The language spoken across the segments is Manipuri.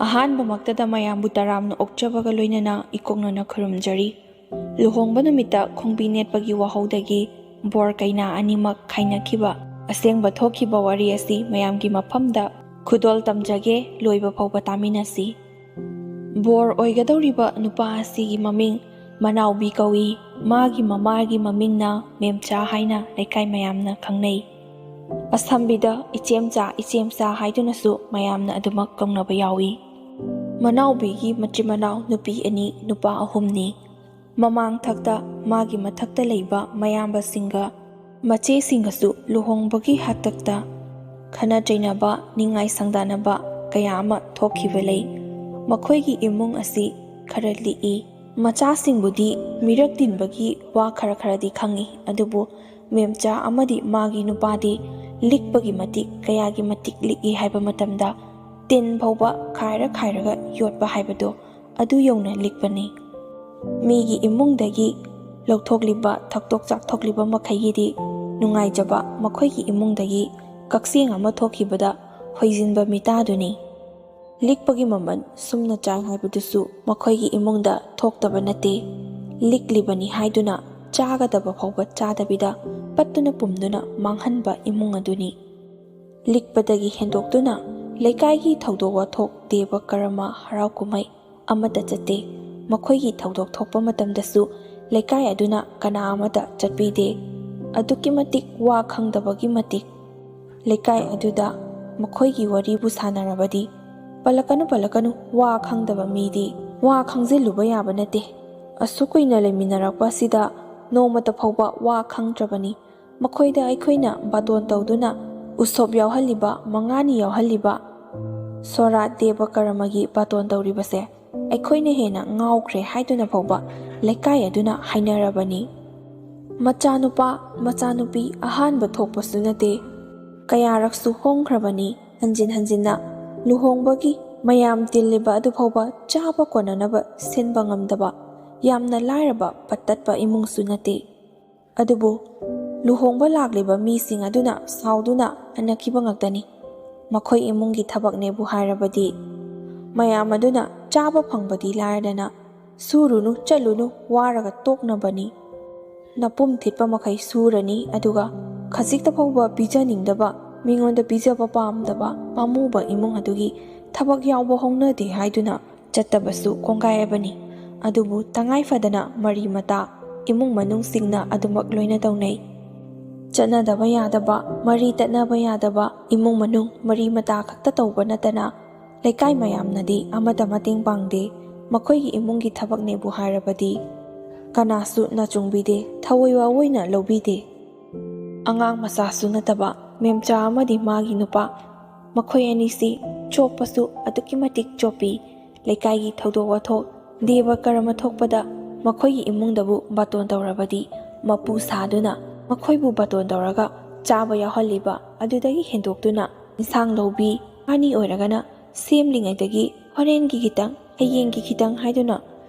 ꯑꯍꯥꯟꯕꯃꯛꯇꯗ ꯃꯌꯥꯝꯕꯨ ꯇꯔꯥꯝꯅ ꯑꯣꯛꯆꯕꯒ ꯂꯣꯏꯅꯅ ꯏꯀꯣꯛꯅꯅ ꯈꯨꯔꯨꯝꯖꯔꯤ꯫ ꯂꯨꯍꯣꯡꯕ ꯅꯨꯃꯤꯠꯇ ꯈꯣꯡꯕꯤ ꯅꯦꯠꯄꯒꯤ ꯋꯥꯍꯧꯗꯒꯤ ꯕꯣꯔ ꯀꯩꯅꯥ ꯑꯅꯤꯃꯛ ꯈꯥꯏꯅꯈꯤꯕ ꯑꯁꯦꯡꯕ ꯊꯣꯛꯈꯤꯕ ꯋꯥꯔꯤ ꯑꯁꯤ ꯃꯌꯥꯝꯒꯤ ꯃꯐꯝꯗ ꯈꯨꯗꯣꯜ ꯇꯝꯖꯒꯦ, ꯂꯣꯏꯕ ꯐꯥꯎꯕ ꯇꯥꯃꯤꯟꯅꯁꯤ꯫ ꯕꯣꯔ ꯑꯣꯏꯒꯗꯧꯔꯤꯕ ꯅꯨꯄꯥ ꯑꯁꯤꯒꯤ ꯃꯃꯤꯡ ꯃꯅꯥꯎꯕꯤ ꯀꯧꯏ꯫ ꯃꯥꯒꯤ ꯃꯃꯥꯒꯤ ꯃꯃꯤꯡꯅ ꯃꯦꯝꯆꯥ ꯍꯥꯏꯅ ꯂꯩꯀꯥꯏ ꯃꯌꯥꯝꯅ ꯈꯪꯅꯩ꯫ ꯑꯁꯝꯕꯤꯗ ꯏꯆꯦꯝꯆꯥ ꯍꯥꯏꯗꯨꯅꯁꯨ ꯃꯌꯥꯝꯅ ꯑꯗꯨꯃꯛ ꯀꯧꯅꯕ ꯌꯥꯎꯏ꯫ ꯃꯅꯥꯎꯕꯤꯒꯤ ꯃꯆꯤꯟ ꯃꯅꯥꯎ ꯅꯨꯄꯤ 2, ꯅꯨꯄꯥ 3ꯅꯤ꯫ ꯃꯃꯥꯡ ꯊꯛꯇ ꯃꯥꯒꯤ ꯃꯊꯛꯇ ꯂꯩꯕ ꯃꯌꯥꯝꯕꯁꯤꯡꯒ ꯃꯆꯦꯁꯤꯡꯒꯁꯨ ꯂꯨꯍꯣꯡꯕꯒꯤ ꯍꯥꯛꯇꯛꯇ ꯈꯟꯅ ꯆꯩꯅꯕ, ꯅꯤꯡꯉꯥꯏ ꯁꯪꯗꯥꯅꯕ ꯀꯌꯥ ꯑꯃ ꯊꯣꯛꯈꯤꯕ ꯂꯩ꯫ ꯃꯈꯣꯏꯒꯤ ꯏꯃꯨꯡ ꯑꯁꯤ ꯈꯔ ꯂꯤꯛꯏ꯫ ꯃꯆꯥꯁꯤꯡꯕꯨꯗꯤ ꯃꯤꯔꯛ ꯇꯤꯟꯕꯒꯤ ꯋꯥ ꯈꯔꯗꯤ ꯈꯪꯏ, ꯑꯗꯨꯕꯨ ꯃꯦꯝꯆꯥ ꯑꯃꯗꯤ ꯃꯥꯒꯤ ꯅꯨꯄꯥꯗꯤ ꯂꯤꯛꯄꯒꯤ ꯃꯇꯤꯛ ꯀꯌꯥꯒꯤ ꯃꯇꯤꯛ ꯂꯤꯛꯏ ꯍꯥꯏꯕ ꯃꯇꯝꯗ ꯇꯤꯟ ꯐꯥꯎꯕ ꯈꯥꯏꯔꯒ ꯌꯣꯠꯄ ꯍꯥꯏꯕꯗꯣ ꯑꯗꯨ ꯌꯧꯅ ꯂꯤꯛꯄꯅꯤ꯫ ꯃꯤꯒꯤ ꯏꯃꯨꯡꯗꯒꯤ ꯂꯧꯊꯣꯛꯂꯤꯕ ꯊꯛꯇꯣꯛ ꯆꯥꯛꯊꯣꯛꯂꯤꯕ ꯃꯈꯩꯒꯤꯗꯤ ꯅꯨꯡꯉꯥꯏꯖꯕ ꯃꯈꯣꯏꯒꯤ ꯏꯃꯨꯡꯗꯒꯤ ꯀꯛꯆꯦꯡ ꯑꯃ ꯊꯣꯛꯈꯤꯕꯗ ꯍꯣꯏꯖꯤꯟꯕ ꯃꯤꯇꯥꯗꯨꯅꯤ꯫ ꯂꯤꯛꯄꯒꯤ ꯃꯃꯜ ꯁꯨꯝꯅ ꯆꯥꯏ ꯍꯥꯏꯕꯗꯨꯁꯨ ꯃꯈꯣꯏꯒꯤ ꯏꯃꯨꯡꯗ ꯊꯣꯛꯇꯕ ꯅꯠꯇꯦ꯫ ꯂꯤꯛꯂꯤꯕꯅꯤ ꯍꯥꯏꯗꯨꯅ ꯆꯥꯒꯗꯕ ꯐꯥꯎꯕ ꯆꯥꯗꯕꯤꯗ ꯄꯠꯇꯨꯅ ꯄꯨꯝꯗꯨꯅ ꯃꯥꯡꯍꯟꯕ ꯏꯃꯨꯡ ꯑꯗꯨꯅꯤ꯫ ꯂꯤꯛꯄꯗꯒꯤ ꯍꯦꯟꯗꯣꯛꯇꯨꯅ ꯂꯩꯀꯥꯏꯒꯤ ꯊꯧꯗꯣꯛ ꯋꯥꯊꯣꯛ, ꯗꯦꯕ ꯀꯔꯃ, ꯍꯔꯥꯎ ꯀꯨꯝꯍꯩ ꯑꯃꯠꯇ ꯆꯠꯇꯦ꯫ ꯃꯈꯣꯏꯒꯤ ꯊꯧꯗꯣꯛ ꯊꯣꯛꯄ ꯃꯇꯝꯗꯁꯨ ꯂꯩꯀꯥꯏ ꯑꯗꯨꯅ ꯀꯅꯥ ꯑꯃꯠꯇ ꯆꯠꯄꯤꯗꯦ꯫ ꯑꯗꯨꯛꯀꯤ ꯃꯇꯤꯛ ꯋꯥ ꯈꯪꯗꯕꯒꯤ ꯃꯇꯤꯛ ꯂꯩꯀꯥꯏ ꯑꯗꯨꯗ ꯃꯈꯣꯏꯒꯤ ꯋꯥꯔꯤꯕꯨ ꯁꯥꯟꯅꯔꯕꯗꯤ ꯄꯜꯂꯛꯀꯅꯨ, ꯋꯥ ꯈꯪꯗꯕ ꯃꯤꯗꯤ ꯋꯥ ꯈꯪꯖꯤꯜꯂꯨꯕ ꯌꯥꯕ ꯅꯠꯇꯦ꯫ ꯑꯁꯨꯛ ꯀꯨꯏꯅ ꯂꯩꯃꯤꯟꯅꯔꯛꯄ ꯑꯁꯤꯗ ꯅꯣꯡꯃꯇ ꯐꯥꯎꯕ ꯋꯥ ꯈꯪꯗ꯭ꯔꯕꯅꯤ꯫ ꯃꯈꯣꯏꯗ ꯑꯩꯈꯣꯏꯅ ꯕꯥꯇꯣꯟ ꯇꯧꯗꯨꯅ ꯎꯁꯣꯞ ꯌꯥꯎꯍꯜꯂꯤꯕ, ꯃꯉꯥꯅꯤ ꯌꯥꯎꯍꯜꯂꯤꯕ, ꯁꯣꯔꯥꯠ, ꯗꯦꯕ ꯀꯔꯃꯒꯤ ꯕꯥꯇꯣꯟ ꯇꯧꯔꯤꯕꯁꯦ ꯑꯩꯈꯣꯏꯅ ꯍꯦꯟꯅ ꯉꯥꯎꯈ꯭ꯔꯦ ꯍꯥꯏꯗꯨꯅ ꯐꯥꯎꯕ ꯂꯩꯀꯥꯏ ꯑꯗꯨꯅ ꯍꯥꯏꯅꯔꯕꯅꯤ꯫ ꯃꯆꯥꯅꯨꯄꯥ, ꯃꯆꯥꯅꯨꯄꯤ ꯑꯍꯥꯟꯕ ꯊꯣꯛꯄꯁꯨ ꯅꯠꯇꯦ꯫ ꯀꯌꯥꯔꯛꯁꯨ ꯍꯣꯡꯈ꯭ꯔꯕꯅꯤ ꯍꯟꯖꯤꯟꯅ꯫ ꯂꯨꯍꯣꯡꯕꯒꯤ ꯃꯌꯥꯝ ꯇꯤꯜꯂꯤꯕ ꯑꯗꯨꯐꯥꯎꯕ ꯆꯥꯕ ꯀꯣꯟꯅꯅꯕ ꯁꯤꯟꯕ ꯉꯝꯗꯕ ꯌꯥꯝꯅ ꯂꯥꯏꯔꯕ ꯄꯠꯇꯠꯄ ꯏꯃꯨꯡꯁꯨ ꯅꯠꯇꯦ꯫ ꯑꯗꯨꯕꯨ ꯂꯨꯍꯣꯡꯕ ꯂꯥꯛꯂꯤꯕ ꯃꯤꯁꯤꯡ ꯑꯗꯨꯅ ꯁꯥꯎꯗꯨꯅ ꯑꯟꯅꯈꯤꯕ ꯉꯥꯛꯇꯅꯤ꯫ ꯃꯈꯣꯏ ꯏꯃꯨꯡꯒꯤ ꯊꯕꯛꯅꯦꯕꯨ ꯍꯥꯏꯔꯕꯗꯤ ꯃꯌꯥꯝ ꯑꯗꯨꯅ ꯆꯥꯕ ꯐꯪꯕꯗꯤ ꯂꯥꯏꯔꯗꯅ ꯁꯨꯔꯨꯅꯨ, ꯆꯠꯂꯨꯅꯨ, ꯋꯥꯔꯒ ꯇꯣꯛꯅꯕꯅꯤ꯫ ꯅꯄꯨꯝ ꯊꯤꯠꯄ ꯃꯈꯩ ꯁꯨꯔꯅꯤ, ꯑꯗꯨꯒ ꯈꯖꯤꯛꯇ ꯐꯥꯎꯕ ꯄꯤꯖꯅꯤꯡꯗꯕ, ꯃꯤꯉꯣꯟꯗ ꯄꯤꯖꯕ ꯄꯥꯝꯗꯕ ꯄꯥꯝꯃꯨꯕ ꯏꯃꯨꯡ ꯑꯗꯨꯒꯤ ꯊꯕꯛ ꯌꯥꯎꯕ ꯍꯧꯅꯗꯦ ꯍꯥꯏꯗꯨꯅ ꯆꯠꯇꯕꯁꯨ ꯀꯣꯡꯒꯥꯏꯔꯕꯅꯤ꯫ ꯑꯗꯨꯕꯨ ꯇꯉꯥꯏ ꯐꯗꯅ ꯃꯔꯤ ꯃꯇꯥ ꯏꯃꯨꯡ ꯃꯅꯨꯡꯁꯤꯡꯅ ꯑꯗꯨꯃꯛ ꯂꯣꯏꯅ ꯇꯧꯅꯩ꯫ ꯆꯠꯅꯗꯕ ꯌꯥꯗꯕ, ꯃꯔꯤ ꯇꯠꯅꯕ ꯌꯥꯗꯕ ꯏꯃꯨꯡ ꯃꯅꯨꯡ ꯃꯔꯤ ꯃꯇꯥ ꯈꯛꯇ ꯇꯧꯕ ꯅꯠꯇꯅ ꯂꯩꯀꯥꯏ ꯃꯌꯥꯝꯅꯗꯤ ꯑꯃꯠꯇ ꯃꯇꯦꯡ ꯄꯥꯡꯗꯦ꯫ ꯃꯈꯣꯏꯒꯤ ꯏꯃꯨꯡꯒꯤ ꯊꯕꯛꯅꯦꯕꯨ ꯍꯥꯏꯔꯕꯗꯤ ꯀꯅꯥꯁꯨ ꯅꯆꯨꯡꯕꯤꯗꯦ, ꯊꯑꯣꯏ ꯋꯥꯑꯣꯏꯅ ꯂꯧꯕꯤꯗꯦ꯫ ꯑꯉꯥꯡ ꯃꯆꯥꯁꯨ ꯅꯠꯇꯕ ꯃꯦꯝꯆꯥ ꯑꯃꯗꯤ ꯃꯥꯒꯤ ꯅꯨꯄꯥ, ꯃꯈꯣꯏ ꯑꯅꯤꯁꯤ ꯆꯣꯞꯄꯁꯨ ꯑꯗꯨꯛꯀꯤ ꯃꯇꯤꯛ ꯆꯣꯞꯄꯤ꯫ ꯂꯩꯀꯥꯏꯒꯤ ꯊꯧꯗꯣꯛ ꯋꯥꯊꯣꯛ, ꯗꯦꯕ ꯀꯔꯃ ꯊꯣꯛꯄꯗ ꯃꯈꯣꯏꯒꯤ ꯏꯃꯨꯡꯗꯕꯨ ꯕꯥꯇꯣꯟ ꯇꯧꯔꯕꯗꯤ ꯃꯄꯨ ꯁꯥꯗꯨꯅ ꯃꯈꯣꯏꯕꯨ ꯕꯥꯇꯣꯟ ꯇꯧꯔꯒ ꯆꯥꯕ ꯌꯥꯎꯍꯜꯂꯤꯕ, ꯑꯗꯨꯗꯒꯤ ꯍꯦꯟꯗꯣꯛꯇꯨꯅ ꯏꯟꯁꯥꯡ ꯂꯧꯕꯤ, ꯉꯥꯅꯤ ꯑꯣꯏꯔꯒꯅ ꯁꯦꯝꯂꯤꯉꯩꯗꯒꯤ ꯍꯣꯔꯦꯟꯒꯤ ꯈꯤꯇꯪ, ꯍꯌꯦꯡꯒꯤ ꯈꯤꯇꯪ ꯍꯥꯏꯗꯨꯅ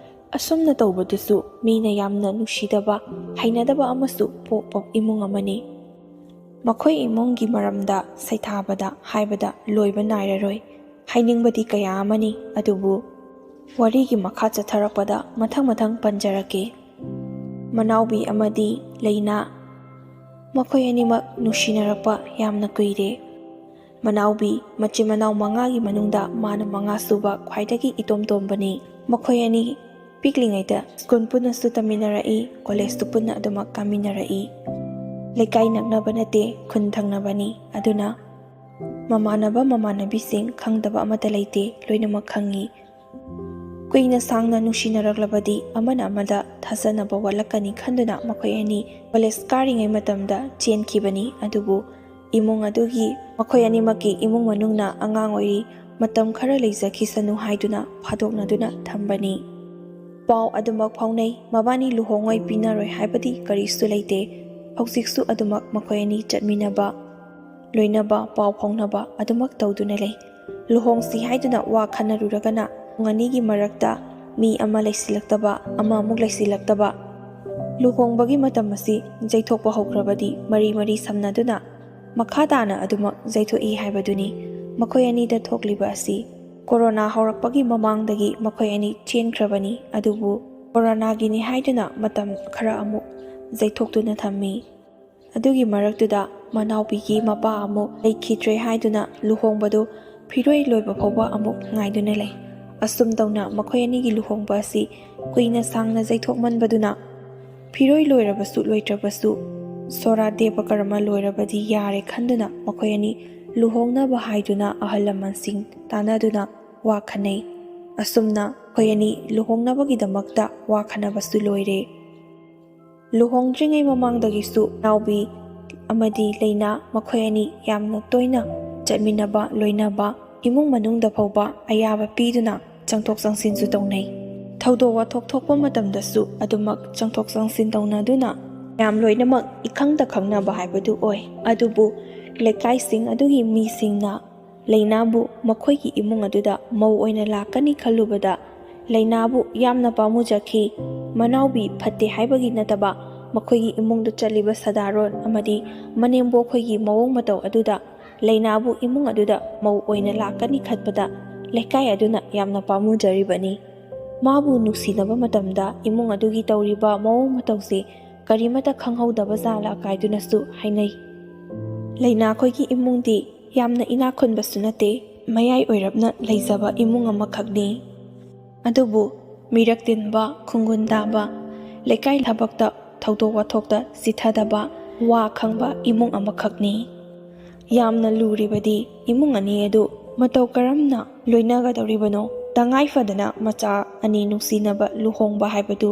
ꯑꯁꯨꯝꯅ ꯇꯧꯕꯗꯨꯁꯨ ꯃꯤꯅ ꯌꯥꯝꯅ ꯅꯨꯡꯁꯤꯗꯕ, ꯍꯩꯅꯗꯕ ꯑꯃꯁꯨ ꯄꯣꯛꯄ ꯏꯃꯨꯡ ꯑꯃꯅꯤ꯫ ꯃꯈꯣꯏ ꯏꯃꯨꯡꯒꯤ ꯃꯔꯝꯗ ꯁꯩꯊꯥꯕꯗ ꯍꯥꯏꯕꯗ ꯂꯣꯏꯕ ꯅꯥꯏꯔꯔꯣꯏ꯫ ꯍꯥꯏꯅꯤꯡꯕꯗꯤ ꯀꯌꯥ ꯑꯃꯅꯤ, ꯑꯗꯨꯕꯨ ꯋꯥꯔꯤꯒꯤ ꯃꯈꯥ ꯆꯠꯊꯔꯛꯄꯗ ꯃꯊꯪ ꯄꯟꯖꯔꯛꯀꯦ꯫ ꯃꯅꯥꯎꯕꯤ ꯑꯃꯗꯤ ꯂꯩꯅꯥ, ꯃꯈꯣꯏ ꯑꯅꯤꯃꯛ ꯅꯨꯡꯁꯤꯅꯔꯛꯄ ꯌꯥꯝꯅ ꯀꯨꯏꯔꯦ꯫ ꯃꯅꯥꯎꯕꯤ ꯃꯆꯤꯟ ꯃꯅꯥꯎ 5ꯒꯤ ꯃꯅꯨꯡꯗ ꯃꯥꯅ 5 ꯁꯨꯕ ꯈ꯭ꯋꯥꯏꯗꯒꯤ ꯏꯇꯣꯝ ꯇꯣꯝꯕꯅꯤ꯫ ꯃꯈꯣꯏ ꯑꯅꯤ ꯄꯤꯛꯂꯤꯉꯩꯗ ꯁ꯭ꯀꯨꯜ ꯄꯨꯟꯅꯁꯨ ꯇꯝꯃꯤꯟꯅꯔꯛꯏ, ꯀꯣꯂꯦꯖꯇꯨ ꯄꯨꯟꯅ ꯑꯗꯨꯃꯛ ꯀꯥꯃꯤꯟꯅꯔꯛꯏ꯫ ꯂꯩꯀꯥꯏ ꯅꯛꯅꯕ ꯅꯠꯇꯦ, ꯈꯨꯟ ꯊꯪꯅꯕꯅꯤ꯫ ꯑꯗꯨꯅ ꯃꯃꯥꯟꯅꯕ ꯃꯃꯥꯟꯅꯕꯤꯁꯤꯡ ꯈꯪꯗꯕ ꯑꯃꯠꯇ ꯂꯩꯇꯦ, ꯂꯣꯏꯅꯃꯛ ꯈꯪꯏ꯫ ꯀꯨꯏꯅ ꯁꯥꯡꯅ ꯅꯨꯡꯁꯤꯅꯔꯛꯂꯕꯗꯤ ꯑꯃꯅ ꯑꯃꯗ ꯊꯥꯖꯅꯕ ꯋꯥꯠꯂꯛꯀꯅꯤ ꯈꯟꯗꯨꯅ ꯃꯈꯣꯏ ꯑꯅꯤ ꯀꯣꯂꯦꯖ ꯀꯥꯔꯤꯉꯩ ꯃꯇꯝꯗ ꯆꯦꯟꯈꯤꯕꯅꯤ꯫ ꯑꯗꯨꯕꯨ ꯏꯃꯨꯡ ꯑꯗꯨꯒꯤ ꯃꯈꯣꯏ ꯑꯅꯤꯃꯛꯀꯤ ꯏꯃꯨꯡ ꯃꯅꯨꯡꯅ ꯑꯉꯥꯡ ꯑꯣꯏꯔꯤ, ꯃꯇꯝ ꯈꯔ ꯂꯩꯖꯈꯤꯁꯅꯨ ꯍꯥꯏꯗꯨꯅ ꯐꯥꯗꯣꯛꯅꯗꯨꯅ ꯊꯝꯕꯅꯤ꯫ ꯄꯥꯎ ꯑꯗꯨꯃꯛ ꯐꯥꯎꯅꯩ, ꯃꯕꯥꯅꯤ ꯂꯨꯍꯣꯡꯉꯣꯏ ꯄꯤꯅꯔꯣꯏ ꯍꯥꯏꯕꯗꯤ ꯀꯔꯤꯁꯨ ꯂꯩꯇꯦ꯫ ꯍꯧꯖꯤꯛꯁꯨ ꯑꯗꯨꯃꯛ ꯃꯈꯣꯏ ꯑꯅꯤ ꯆꯠꯃꯤꯟꯅꯕ, ꯂꯣꯏꯅꯕ, ꯄꯥꯎ ꯐꯥꯎꯅꯕ ꯑꯗꯨꯃꯛ ꯇꯧꯗꯨꯅ ꯂꯩ꯫ ꯂꯨꯍꯣꯡꯁꯤ ꯍꯥꯏꯗꯨꯅ ꯋꯥ ꯈꯟꯅꯔꯨꯔꯒꯅ ꯄꯨꯡ 2ꯒꯤ ꯃꯔꯛꯇ ꯃꯤ ꯑꯃ ꯂꯩꯁꯤꯜꯂꯛꯇꯕ, ꯑꯃꯃꯨꯛ ꯂꯩꯁꯤꯜꯂꯛꯇꯕ꯫ ꯂꯨꯍꯣꯡꯕꯒꯤ ꯃꯇꯝ ꯑꯁꯤ ꯌꯩꯊꯣꯛꯄ ꯍꯧꯈ꯭ꯔꯕꯗꯤ ꯃꯔꯤ ꯁꯝꯅꯗꯨꯅ ꯃꯈꯥ ꯇꯥꯅ ꯑꯗꯨꯃꯛ ꯌꯩꯊꯣꯛꯏ ꯍꯥꯏꯕꯗꯨꯅꯤ꯫ ꯃꯈꯣꯏ ꯑꯅꯤꯗ ꯊꯣꯛꯂꯤꯕ ꯑꯁꯤ ꯀꯣꯔꯣꯅꯥ ꯍꯧꯔꯛꯄꯒꯤ ꯃꯃꯥꯡꯗꯒꯤ ꯃꯈꯣꯏ ꯑꯅꯤ ꯆꯦꯟꯈ꯭ꯔꯕꯅꯤ, ꯑꯗꯨꯕꯨ ꯀꯣꯔꯣꯅꯥꯒꯤꯅꯤ ꯍꯥꯏꯗꯨꯅ ꯃꯇꯝ ꯈꯔ ꯑꯃꯨꯛ ꯌꯩꯊꯣꯛꯇꯨꯅ ꯊꯝꯃꯤ꯫ ꯑꯗꯨꯒꯤ ꯃꯔꯛꯇꯨꯗ ꯃꯅꯥꯎꯄꯤꯒꯤ ꯃꯄꯥ ꯑꯃꯨꯛ ꯂꯩꯈꯤꯗ꯭ꯔꯦ ꯍꯥꯏꯗꯨꯅ ꯂꯨꯍꯣꯡꯕꯗꯨ ꯐꯤꯔꯣꯏ ꯂꯣꯏꯕ ꯐꯥꯎꯕ ꯑꯃꯨꯛ ꯉꯥꯏꯗꯨꯅ ꯂꯩ꯫ ꯑꯁꯨꯝ ꯇꯧꯅ ꯃꯈꯣꯏ ꯑꯅꯤꯒꯤ ꯂꯨꯍꯣꯡꯕ ꯑꯁꯤ ꯀꯨꯏꯅ ꯁꯥꯡꯅ ꯌꯩꯊꯣꯛꯃꯟꯕꯗꯨꯅ ꯐꯤꯔꯣꯏ ꯂꯣꯏꯔꯕꯁꯨ ꯂꯣꯏꯗ꯭ꯔꯕꯁꯨ ꯁꯣꯔꯥ ꯗꯦꯕ ꯀꯔꯃ ꯂꯣꯏꯔꯕꯗꯤ ꯌꯥꯔꯦ ꯈꯟꯗꯨꯅ ꯃꯈꯣꯏ ꯑꯅꯤ ꯂꯨꯍꯣꯡꯅꯕ ꯍꯥꯏꯗꯨꯅ ꯑꯍꯜ ꯂꯃꯟꯁꯤꯡ ꯇꯥꯟꯅꯗꯨꯅ ꯋꯥ ꯈꯟꯅꯩ꯫ ꯑꯁꯨꯝꯅ ꯃꯈꯣꯏ ꯑꯅꯤ ꯂꯨꯍꯣꯡꯅꯕꯒꯤꯗꯃꯛꯇ ꯋꯥ ꯈꯟꯅꯕꯁꯨ ꯂꯣꯏꯔꯦ꯫ ꯂꯨꯍꯣꯡꯗ꯭ꯔꯤꯉꯩ ꯃꯃꯥꯡꯗꯒꯤꯁꯨ ꯅꯥꯎꯕꯤ ꯑꯃꯗꯤ ꯂꯩꯅꯥ ꯃꯈꯣꯏ ꯑꯅꯤ ꯌꯥꯝꯅ ꯇꯣꯏꯅ ꯆꯠꯃꯤꯟꯅꯕ ꯂꯣꯏꯅꯕ, ꯏꯃꯨꯡ ꯃꯅꯨꯡꯗ ꯐꯥꯎꯕ ꯑꯌꯥꯕ ꯄꯤꯗꯨꯅ ꯆꯪꯊꯣꯛ ꯆꯪꯁꯤꯟꯁꯨ ꯇꯧꯅꯩ꯫ ꯊꯧꯗꯣꯛ ꯋꯥꯊꯣꯛ ꯊꯣꯛꯄ ꯃꯇꯝꯗꯁꯨ ꯑꯗꯨꯃꯛ ꯆꯪꯊꯣꯛ ꯆꯪꯁꯤꯟ ꯇꯧꯅꯗꯨꯅ ꯃꯌꯥꯝ ꯂꯣꯏꯅꯃꯛ ꯏꯈꯪꯗ ꯈꯪꯅꯕ ꯍꯥꯏꯕꯗꯨ ꯑꯣꯏ꯫ ꯑꯗꯨꯕꯨ ꯂꯩꯀꯥꯏꯁꯤꯡ ꯑꯗꯨꯒꯤ ꯃꯤꯁꯤꯡꯅ ꯂꯩꯅꯥꯕꯨ ꯃꯈꯣꯏꯒꯤ ꯏꯃꯨꯡ ꯑꯗꯨꯗ ꯃꯧ ꯑꯣꯏꯅ ꯂꯥꯛꯀꯅꯤ ꯈꯜꯂꯨꯕꯗ ꯂꯩꯅꯥꯕꯨ ꯌꯥꯝꯅ ꯄꯥꯝꯃꯨꯖꯈꯤ꯫ ꯃꯅꯥꯎꯕꯤ ꯐꯠꯇꯦ ꯍꯥꯏꯕꯒꯤ ꯅꯠꯇꯕ ꯃꯈꯣꯏꯒꯤ ꯏꯃꯨꯡꯗ ꯆꯠꯂꯤꯕ ꯁꯗꯥꯔꯣꯟ ꯑꯃꯗꯤ ꯃꯅꯦꯝꯕꯣꯛꯈꯣꯏꯒꯤ ꯃꯑꯣꯡ ꯃꯇꯧ ꯑꯗꯨꯗ ꯂꯩꯅꯥꯕꯨꯏꯃꯨꯡ ꯑꯗꯨꯗ ꯃꯧ ꯑꯣꯏꯅ ꯂꯥꯛꯀꯅꯤ ꯈꯟꯕꯗ ꯂꯩꯀꯥꯏ ꯑꯗꯨꯅ ꯌꯥꯝꯅ ꯄꯥꯝꯃꯨꯖꯔꯤꯕꯅꯤ꯫ ꯃꯥꯕꯨ ꯅꯨꯡꯁꯤꯅꯕ ꯃꯇꯝꯗ ꯏꯃꯨꯡ ꯑꯗꯨꯒꯤ ꯇꯧꯔꯤꯕ ꯃꯑꯣꯡ ꯃꯇꯧꯁꯤ ꯀꯔꯤꯃꯠꯇ ꯈꯪꯍꯧꯗꯕ ꯖꯥꯠꯂ ꯀꯥꯏꯗꯨꯅꯁꯨ ꯍꯥꯏꯅꯩ꯫ ꯂꯩꯅꯥꯈꯣꯏꯒꯤ ꯏꯃꯨꯡꯗꯤ ꯌꯥꯝꯅ ꯏꯅꯥꯛ ꯈꯨꯟꯕꯁꯨ ꯅꯠꯇꯦ, ꯃꯌꯥꯏ ꯑꯣꯏꯔꯞꯅ ꯂꯩꯖꯕ ꯏꯃꯨꯡ ꯑꯃꯈꯛꯅꯤ꯫ ꯑꯗꯨꯕꯨ ꯃꯤꯔꯛ ꯇꯤꯟꯕ, ꯈꯨꯡꯒꯨꯟ ꯇꯥꯕ, ꯂꯩꯀꯥꯏ ꯊꯕꯛꯇ ꯊꯧꯗꯣꯛ ꯋꯥꯊꯣꯛꯇ ꯆꯤꯊꯗꯕ, ꯋꯥ ꯈꯪꯕ ꯏꯃꯨꯡ ꯑꯃꯈꯛꯅꯤ꯫ ꯌꯥꯝꯅ ꯂꯨꯔꯤꯕꯗꯤ ꯏꯃꯨꯡ ꯑꯅꯤ ꯑꯗꯨ ꯃꯇꯧ ꯀꯔꯝꯅ ꯂꯣꯏꯅꯒꯗꯧꯔꯤꯕꯅꯣ? ꯇꯉꯥꯏ ꯐꯗꯅ ꯃꯆꯥ ꯑꯅꯤ ꯅꯨꯡꯁꯤꯅꯕ ꯂꯨꯍꯣꯡꯕ ꯍꯥꯏꯕꯗꯨ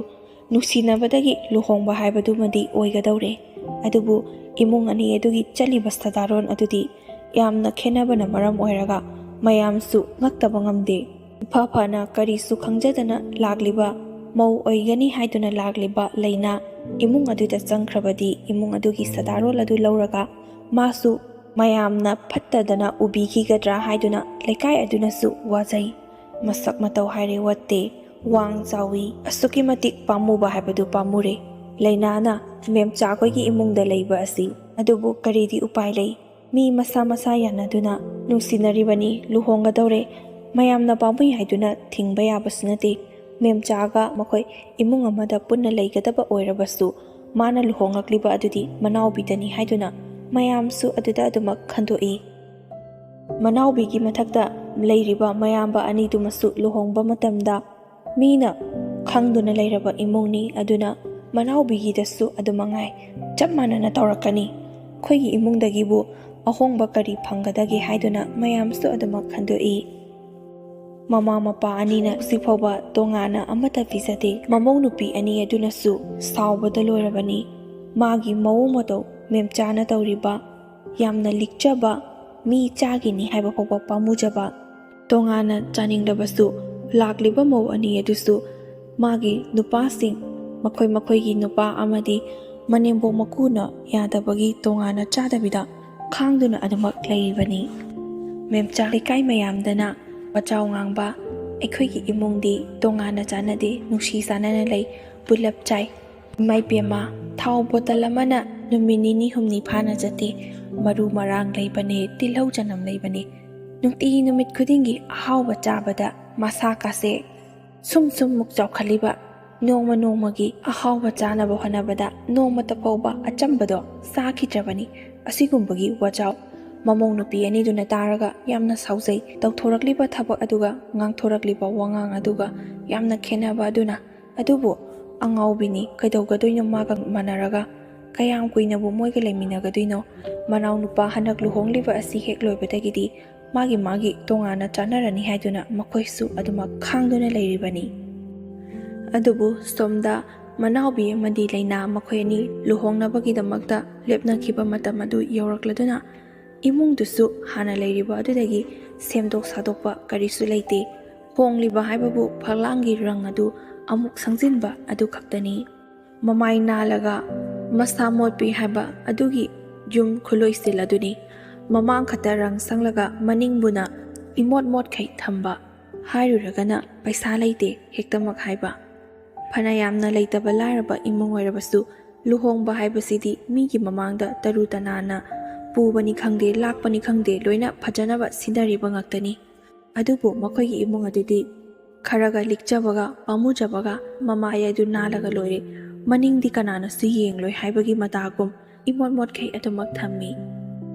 ꯅꯨꯡꯁꯤꯅꯕꯗꯒꯤ ꯂꯨꯍꯣꯡꯕ ꯍꯥꯏꯕꯗꯨꯃꯗꯤ ꯑꯣꯏꯒꯗꯧꯔꯦ꯫ ꯑꯗꯨꯕꯨ ꯏꯃꯨꯡ ꯑꯅꯤ ꯑꯗꯨꯒꯤ ꯆꯠꯂꯤꯕ ꯁꯗꯥꯔꯣꯟ ꯑꯗꯨꯗꯤ ꯌꯥꯝꯅ ꯈꯦꯟꯅꯕꯅ ꯃꯔꯝ ꯑꯣꯏꯔꯒ ꯃꯌꯥꯝꯁꯨ ꯉꯛꯇꯕ ꯉꯝꯗꯦ꯫ ꯏꯐ ꯐꯅ ꯀꯔꯤꯁꯨ ꯈꯪꯖꯗꯅ ꯂꯥꯛꯂꯤꯕ, ꯃꯧ ꯑꯣꯏꯒꯅꯤ ꯍꯥꯏꯗꯨꯅ ꯂꯥꯛꯂꯤꯕ ꯂꯩꯅꯥ ꯏꯃꯨꯡ ꯑꯗꯨꯗ ꯆꯪꯈ꯭ꯔꯕꯗꯤ ꯏꯃꯨꯡ ꯑꯗꯨꯒꯤ ꯁꯗꯥꯔꯣꯟ ꯑꯗꯨ ꯂꯧꯔꯒ ꯃꯥꯁꯨ ꯃꯌꯥꯝꯅ ꯐꯠꯇꯗꯅ ꯎꯕꯤꯈꯤꯒꯗ꯭ꯔꯥ ꯍꯥꯏꯗꯨꯅ ꯂꯩꯀꯥꯏ ꯑꯗꯨꯅꯁꯨ ꯋꯥꯖꯩ꯫ ꯃꯁꯛ ꯃꯇꯧ ꯍꯥꯏꯔꯦ ꯋꯠꯇꯦ, ꯋꯥꯡ ꯆꯥꯎꯏ, ꯑꯁꯨꯛꯀꯤ ꯃꯇꯤꯛ ꯄꯥꯝꯃꯨꯕ ꯍꯥꯏꯕꯗꯨ ꯄꯥꯝꯃꯨꯔꯦ ꯂꯩꯅꯥꯅ ꯃꯦꯝꯆꯥꯈꯣꯏꯒꯤ ꯏꯃꯨꯡꯗ ꯂꯩꯕ ꯑꯁꯤ꯫ ꯑꯗꯨꯕꯨ ꯀꯔꯤꯗꯤ ꯎꯄꯥꯏ ꯂꯩ? ꯃꯤ ꯃꯁꯥ ꯃꯁꯥ ꯌꯥꯅꯗꯨꯅ ꯅꯨꯡꯁꯤꯅꯔꯤꯕꯅꯤ, ꯂꯨꯍꯣꯡꯒꯗꯧꯔꯦ, ꯃꯌꯥꯝꯅ ꯄꯥꯝꯃꯨꯏ ꯍꯥꯏꯗꯨꯅ ꯊꯤꯡꯕ ꯌꯥꯕꯁꯨ ꯅꯠꯇꯦ꯫ ꯃꯦꯝꯆꯥꯒ ꯃꯈꯣꯏ ꯏꯃꯨꯡ ꯑꯃꯗ ꯄꯨꯟꯅ ꯂꯩꯒꯗꯕ ꯑꯣꯏꯔꯕꯁꯨ ꯃꯥꯅ ꯂꯨꯍꯣꯡꯂꯛꯂꯤꯕ ꯑꯗꯨꯗꯤ ꯃꯅꯥꯎꯕꯤꯗꯅꯤ ꯍꯥꯏꯗꯨꯅ ꯃꯌꯥꯝꯁꯨ ꯑꯗꯨꯗ ꯑꯗꯨꯃꯛ ꯈꯟꯗꯣꯛꯏ꯫ ꯃꯅꯥꯎꯕꯤꯒꯤ ꯃꯊꯛꯇ ꯂꯩꯔꯤꯕ ꯃꯌꯥꯝꯕ ꯑꯅꯤꯗꯨꯃꯁꯨ ꯂꯨꯍꯣꯡꯕ ꯃꯇꯝꯗ ꯃꯤꯅ ꯈꯪꯗꯨꯅ ꯂꯩꯔꯕ ꯏꯃꯨꯡꯅꯤ, ꯑꯗꯨꯅ ꯃꯅꯥꯎꯕꯤꯒꯤꯗꯁꯨ ꯑꯗꯨꯃꯉꯥꯏ ꯆꯞ ꯃꯥꯟꯅꯅ ꯇꯧꯔꯛꯀꯅꯤ꯫ ꯑꯩꯈꯣꯏꯒꯤ ꯏꯃꯨꯡꯗꯒꯤꯕꯨ ꯑꯍꯣꯡꯕ ꯀꯔꯤ ꯐꯪꯒꯗꯒꯦ ꯍꯥꯏꯗꯨꯅ ꯃꯌꯥꯝꯁꯨ ꯑꯗꯨꯃꯛ ꯈꯟꯗꯣꯛꯏ꯫ ꯃꯃꯥ ꯃꯄꯥ ꯑꯅꯤꯅ ꯍꯧꯖꯤꯛꯐꯥꯎꯕ ꯇꯣꯉꯥꯟꯅ ꯑꯃꯠꯇ ꯄꯤꯖꯗꯦ꯫ ꯃꯃꯧ ꯅꯨꯄꯤ ꯑꯅꯤ ꯑꯗꯨꯅꯁꯨ ꯁꯥꯎꯕꯗ ꯂꯣꯏꯔꯕꯅꯤ꯫ ꯃꯥꯒꯤ ꯃꯑꯣꯡ ꯃꯇꯧ, ꯃꯦꯝꯆꯥꯅ ꯇꯧꯔꯤꯕ ꯌꯥꯝꯅ ꯂꯤꯛꯆꯕ, ꯃꯤ ꯆꯥꯒꯤꯅꯤ ꯍꯥꯏꯕ ꯐꯥꯎꯕ ꯄꯥꯝꯃꯨꯖꯕ, ꯇꯣꯉꯥꯟꯅ ꯆꯥꯅꯤꯡꯂꯕꯁꯨ ꯂꯥꯛꯂꯤꯕ ꯃꯧ ꯑꯅꯤ ꯑꯗꯨꯁꯨ ꯃꯥꯒꯤ ꯅꯨꯄꯥꯁꯤꯡ, ꯃꯈꯣꯏ ꯃꯈꯣꯏꯒꯤ ꯅꯨꯄꯥ ꯑꯃꯗꯤ ꯃꯅꯦꯝꯕꯣꯛ ꯃꯀꯨꯅ ꯌꯥꯗꯕꯒꯤ ꯇꯣꯉꯥꯟꯅ ꯆꯥꯗꯕꯤꯗ ꯈꯥꯡꯗꯨꯅ ꯑꯗꯨꯃꯛ ꯂꯩꯔꯤꯕꯅꯤ꯫ ꯃꯦꯝꯆꯥ ꯂꯩꯀꯥꯏ ꯃꯌꯥꯝꯗꯅ ꯋꯥꯖꯥꯎ ꯉꯥꯡꯕ, ꯑꯩꯈꯣꯏꯒꯤ ꯏꯃꯨꯡꯗꯤ ꯇꯣꯉꯥꯟꯅ ꯆꯥꯅꯗꯦ, ꯅꯨꯡꯁꯤ ꯆꯥꯟꯅꯅ ꯂꯩ, ꯄꯨꯜꯂꯞ ꯆꯥꯏ, ꯏꯃꯥꯏꯄꯦꯝꯃ ꯊꯥꯎ ꯕꯣꯇꯜ ꯑꯃꯅ ꯅꯨꯃꯤꯠ ꯅꯤꯅꯤ ꯍꯨꯝꯅꯤ ꯐꯥꯅ ꯆꯠꯇꯦ, ꯃꯔꯨ ꯃꯔꯥꯡ ꯂꯩꯕꯅꯦ, ꯇꯤꯜꯍꯧ ꯆꯅꯝ ꯂꯩꯕꯅꯦ, ꯅꯨꯡꯇꯤꯒꯤ ꯅꯨꯃꯤꯠ ꯈꯨꯗꯤꯡꯒꯤ ꯑꯍꯥꯎꯕ ꯆꯥꯕꯗ ꯃꯁꯥ ꯀꯥꯁꯦ ꯁꯨꯝꯃꯨꯛ ꯆꯥꯎꯈꯠꯂꯤꯕ, ꯅꯣꯡꯃ ꯅꯣꯡꯃꯒꯤ ꯑꯍꯥꯎꯕ ꯆꯥꯅꯕ ꯍꯣꯠꯅꯕꯗ ꯅꯣꯡꯃꯇ ꯐꯥꯎꯕ ꯑꯆꯝꯕꯗꯣ ꯆꯥꯈꯤꯗ꯭ꯔꯕꯅꯤ꯫ ꯑꯁꯤꯒꯨꯝꯕꯒꯤ ꯋꯥꯖꯥꯎ ꯃꯃꯧ ꯅꯨꯄꯤ ꯑꯅꯤꯗꯨꯅ ꯇꯥꯔꯒ ꯌꯥꯝꯅ ꯁꯥꯎꯖꯩ꯫ ꯇꯧꯊꯣꯔꯛꯂꯤꯕ ꯊꯕꯛ ꯑꯗꯨꯒ ꯉꯥꯡꯊꯣꯔꯛꯂꯤꯕ ꯋꯥꯉꯥꯡ ꯑꯗꯨꯒ ꯌꯥꯝꯅ ꯈꯦꯟꯅꯕ ꯑꯗꯨꯅ, ꯑꯗꯨꯕꯨ ꯑꯉꯥꯎꯕꯤꯅꯤ, ꯀꯩꯗꯧꯒꯗꯣꯏꯅꯣ ꯃꯥꯒ ꯃꯥꯟꯅꯔꯒ? ꯀꯌꯥꯝ ꯀꯨꯏꯅꯕꯨ ꯃꯣꯏꯒ ꯂꯩꯃꯤꯟꯅꯒꯗꯣꯏꯅꯣ? ꯃꯅꯥꯎ ꯅꯨꯄꯥ ꯍꯟꯗꯛ ꯂꯨꯍꯣꯡꯂꯤꯕ ꯑꯁꯤ ꯍꯦꯛ ꯂꯣꯏꯕꯗꯒꯤꯗꯤ ꯃꯥꯒꯤ ꯇꯣꯉꯥꯟꯅ ꯆꯥꯅꯔꯅꯤ ꯍꯥꯏꯗꯨꯅ ꯃꯈꯣꯏꯁꯨ ꯑꯗꯨꯃꯛ ꯈꯥꯡꯗꯨꯅ ꯂꯩꯔꯤꯕꯅꯤ꯫ ꯑꯗꯨꯕꯨ ꯁꯣꯝꯗ ꯃꯅꯥꯎꯕꯤ ꯑꯃꯗꯤ ꯂꯩꯅꯥ ꯃꯈꯣꯏ ꯑꯅꯤ ꯂꯨꯍꯣꯡꯅꯕꯒꯤꯗꯃꯛꯇ ꯂꯦꯞꯅꯈꯤꯕ ꯃꯇꯝ ꯑꯗꯨ ꯌꯧꯔꯛꯂꯗꯨꯅ ꯏꯃꯨꯡꯗꯨꯁꯨ ꯍꯥꯟꯅ ꯂꯩꯔꯤꯕ ꯑꯗꯨꯗꯒꯤ ꯁꯦꯝꯗꯣꯛ ꯁꯥꯗꯣꯛꯄ ꯀꯔꯤꯁꯨ ꯂꯩꯇꯦ꯫ ꯍꯣꯡꯂꯤꯕ ꯍꯥꯏꯕꯕꯨ ꯐꯛꯂꯥꯡꯒꯤ ꯔꯪ ꯑꯗꯨ ꯑꯃꯨꯛ ꯁꯪꯖꯤꯟꯕ ꯑꯗꯨ ꯈꯛꯇꯅꯤ꯫ ꯃꯃꯥꯏ ꯅꯥꯜꯂꯒ ꯃꯁꯥ ꯃꯣꯠꯄꯤ ꯍꯥꯏꯕ ꯑꯗꯨꯒꯤ ꯌꯨꯝ ꯈꯨꯂꯣꯏꯁꯤꯜ ꯑꯗꯨꯅꯤ꯫ ꯃꯃꯥꯡ ꯈꯛꯇ ꯔꯪ ꯁꯪꯂꯒ ꯃꯅꯤꯡꯕꯨꯅ ꯏꯃꯣꯠ ꯃꯣꯠꯈꯩ ꯊꯝꯕ, ꯍꯥꯏꯔꯨꯔꯒꯅ ꯄꯩꯁꯥ ꯂꯩꯇꯦ ꯍꯦꯛꯇꯃꯛ ꯍꯥꯏꯕ꯫ ꯐꯅ ꯌꯥꯝꯅ ꯂꯩꯇꯕ ꯂꯥꯏꯔꯕ ꯏꯃꯨꯡ ꯑꯣꯏꯔꯕꯁꯨ ꯂꯨꯍꯣꯡꯕ ꯍꯥꯏꯕꯁꯤꯗꯤ ꯃꯤꯒꯤ ꯃꯃꯥꯡꯗ ꯇꯔꯨ ꯇꯅꯥꯟꯅ ꯄꯨꯕꯅꯤ ꯈꯪꯗꯦ, ꯂꯥꯛꯄꯅꯤ ꯈꯪꯗꯦ, ꯂꯣꯏꯅ ꯐꯖꯅꯕ ꯁꯤꯟꯅꯔꯤꯕ ꯉꯥꯛꯇꯅꯤ꯫ ꯑꯗꯨꯕꯨ ꯃꯈꯣꯏꯒꯤ ꯏꯃꯨꯡ ꯑꯗꯨꯗꯤ ꯈꯔꯒ ꯂꯤꯛꯆꯕꯒ ꯄꯥꯝꯃꯨꯖꯕꯒ ꯃꯃꯥꯏ ꯑꯗꯨ ꯅꯥꯜꯂꯒ ꯂꯣꯏꯔꯦ, ꯃꯅꯤꯡꯗꯤ ꯀꯅꯥꯅꯁꯨ ꯌꯦꯡꯂꯣꯏ ꯍꯥꯏꯕꯒꯤ ꯃꯇꯥꯒꯨꯝ ꯏꯃꯣꯠ ꯃꯣꯠꯈꯩ ꯑꯗꯨꯃꯛ ꯊꯝꯃꯤ꯫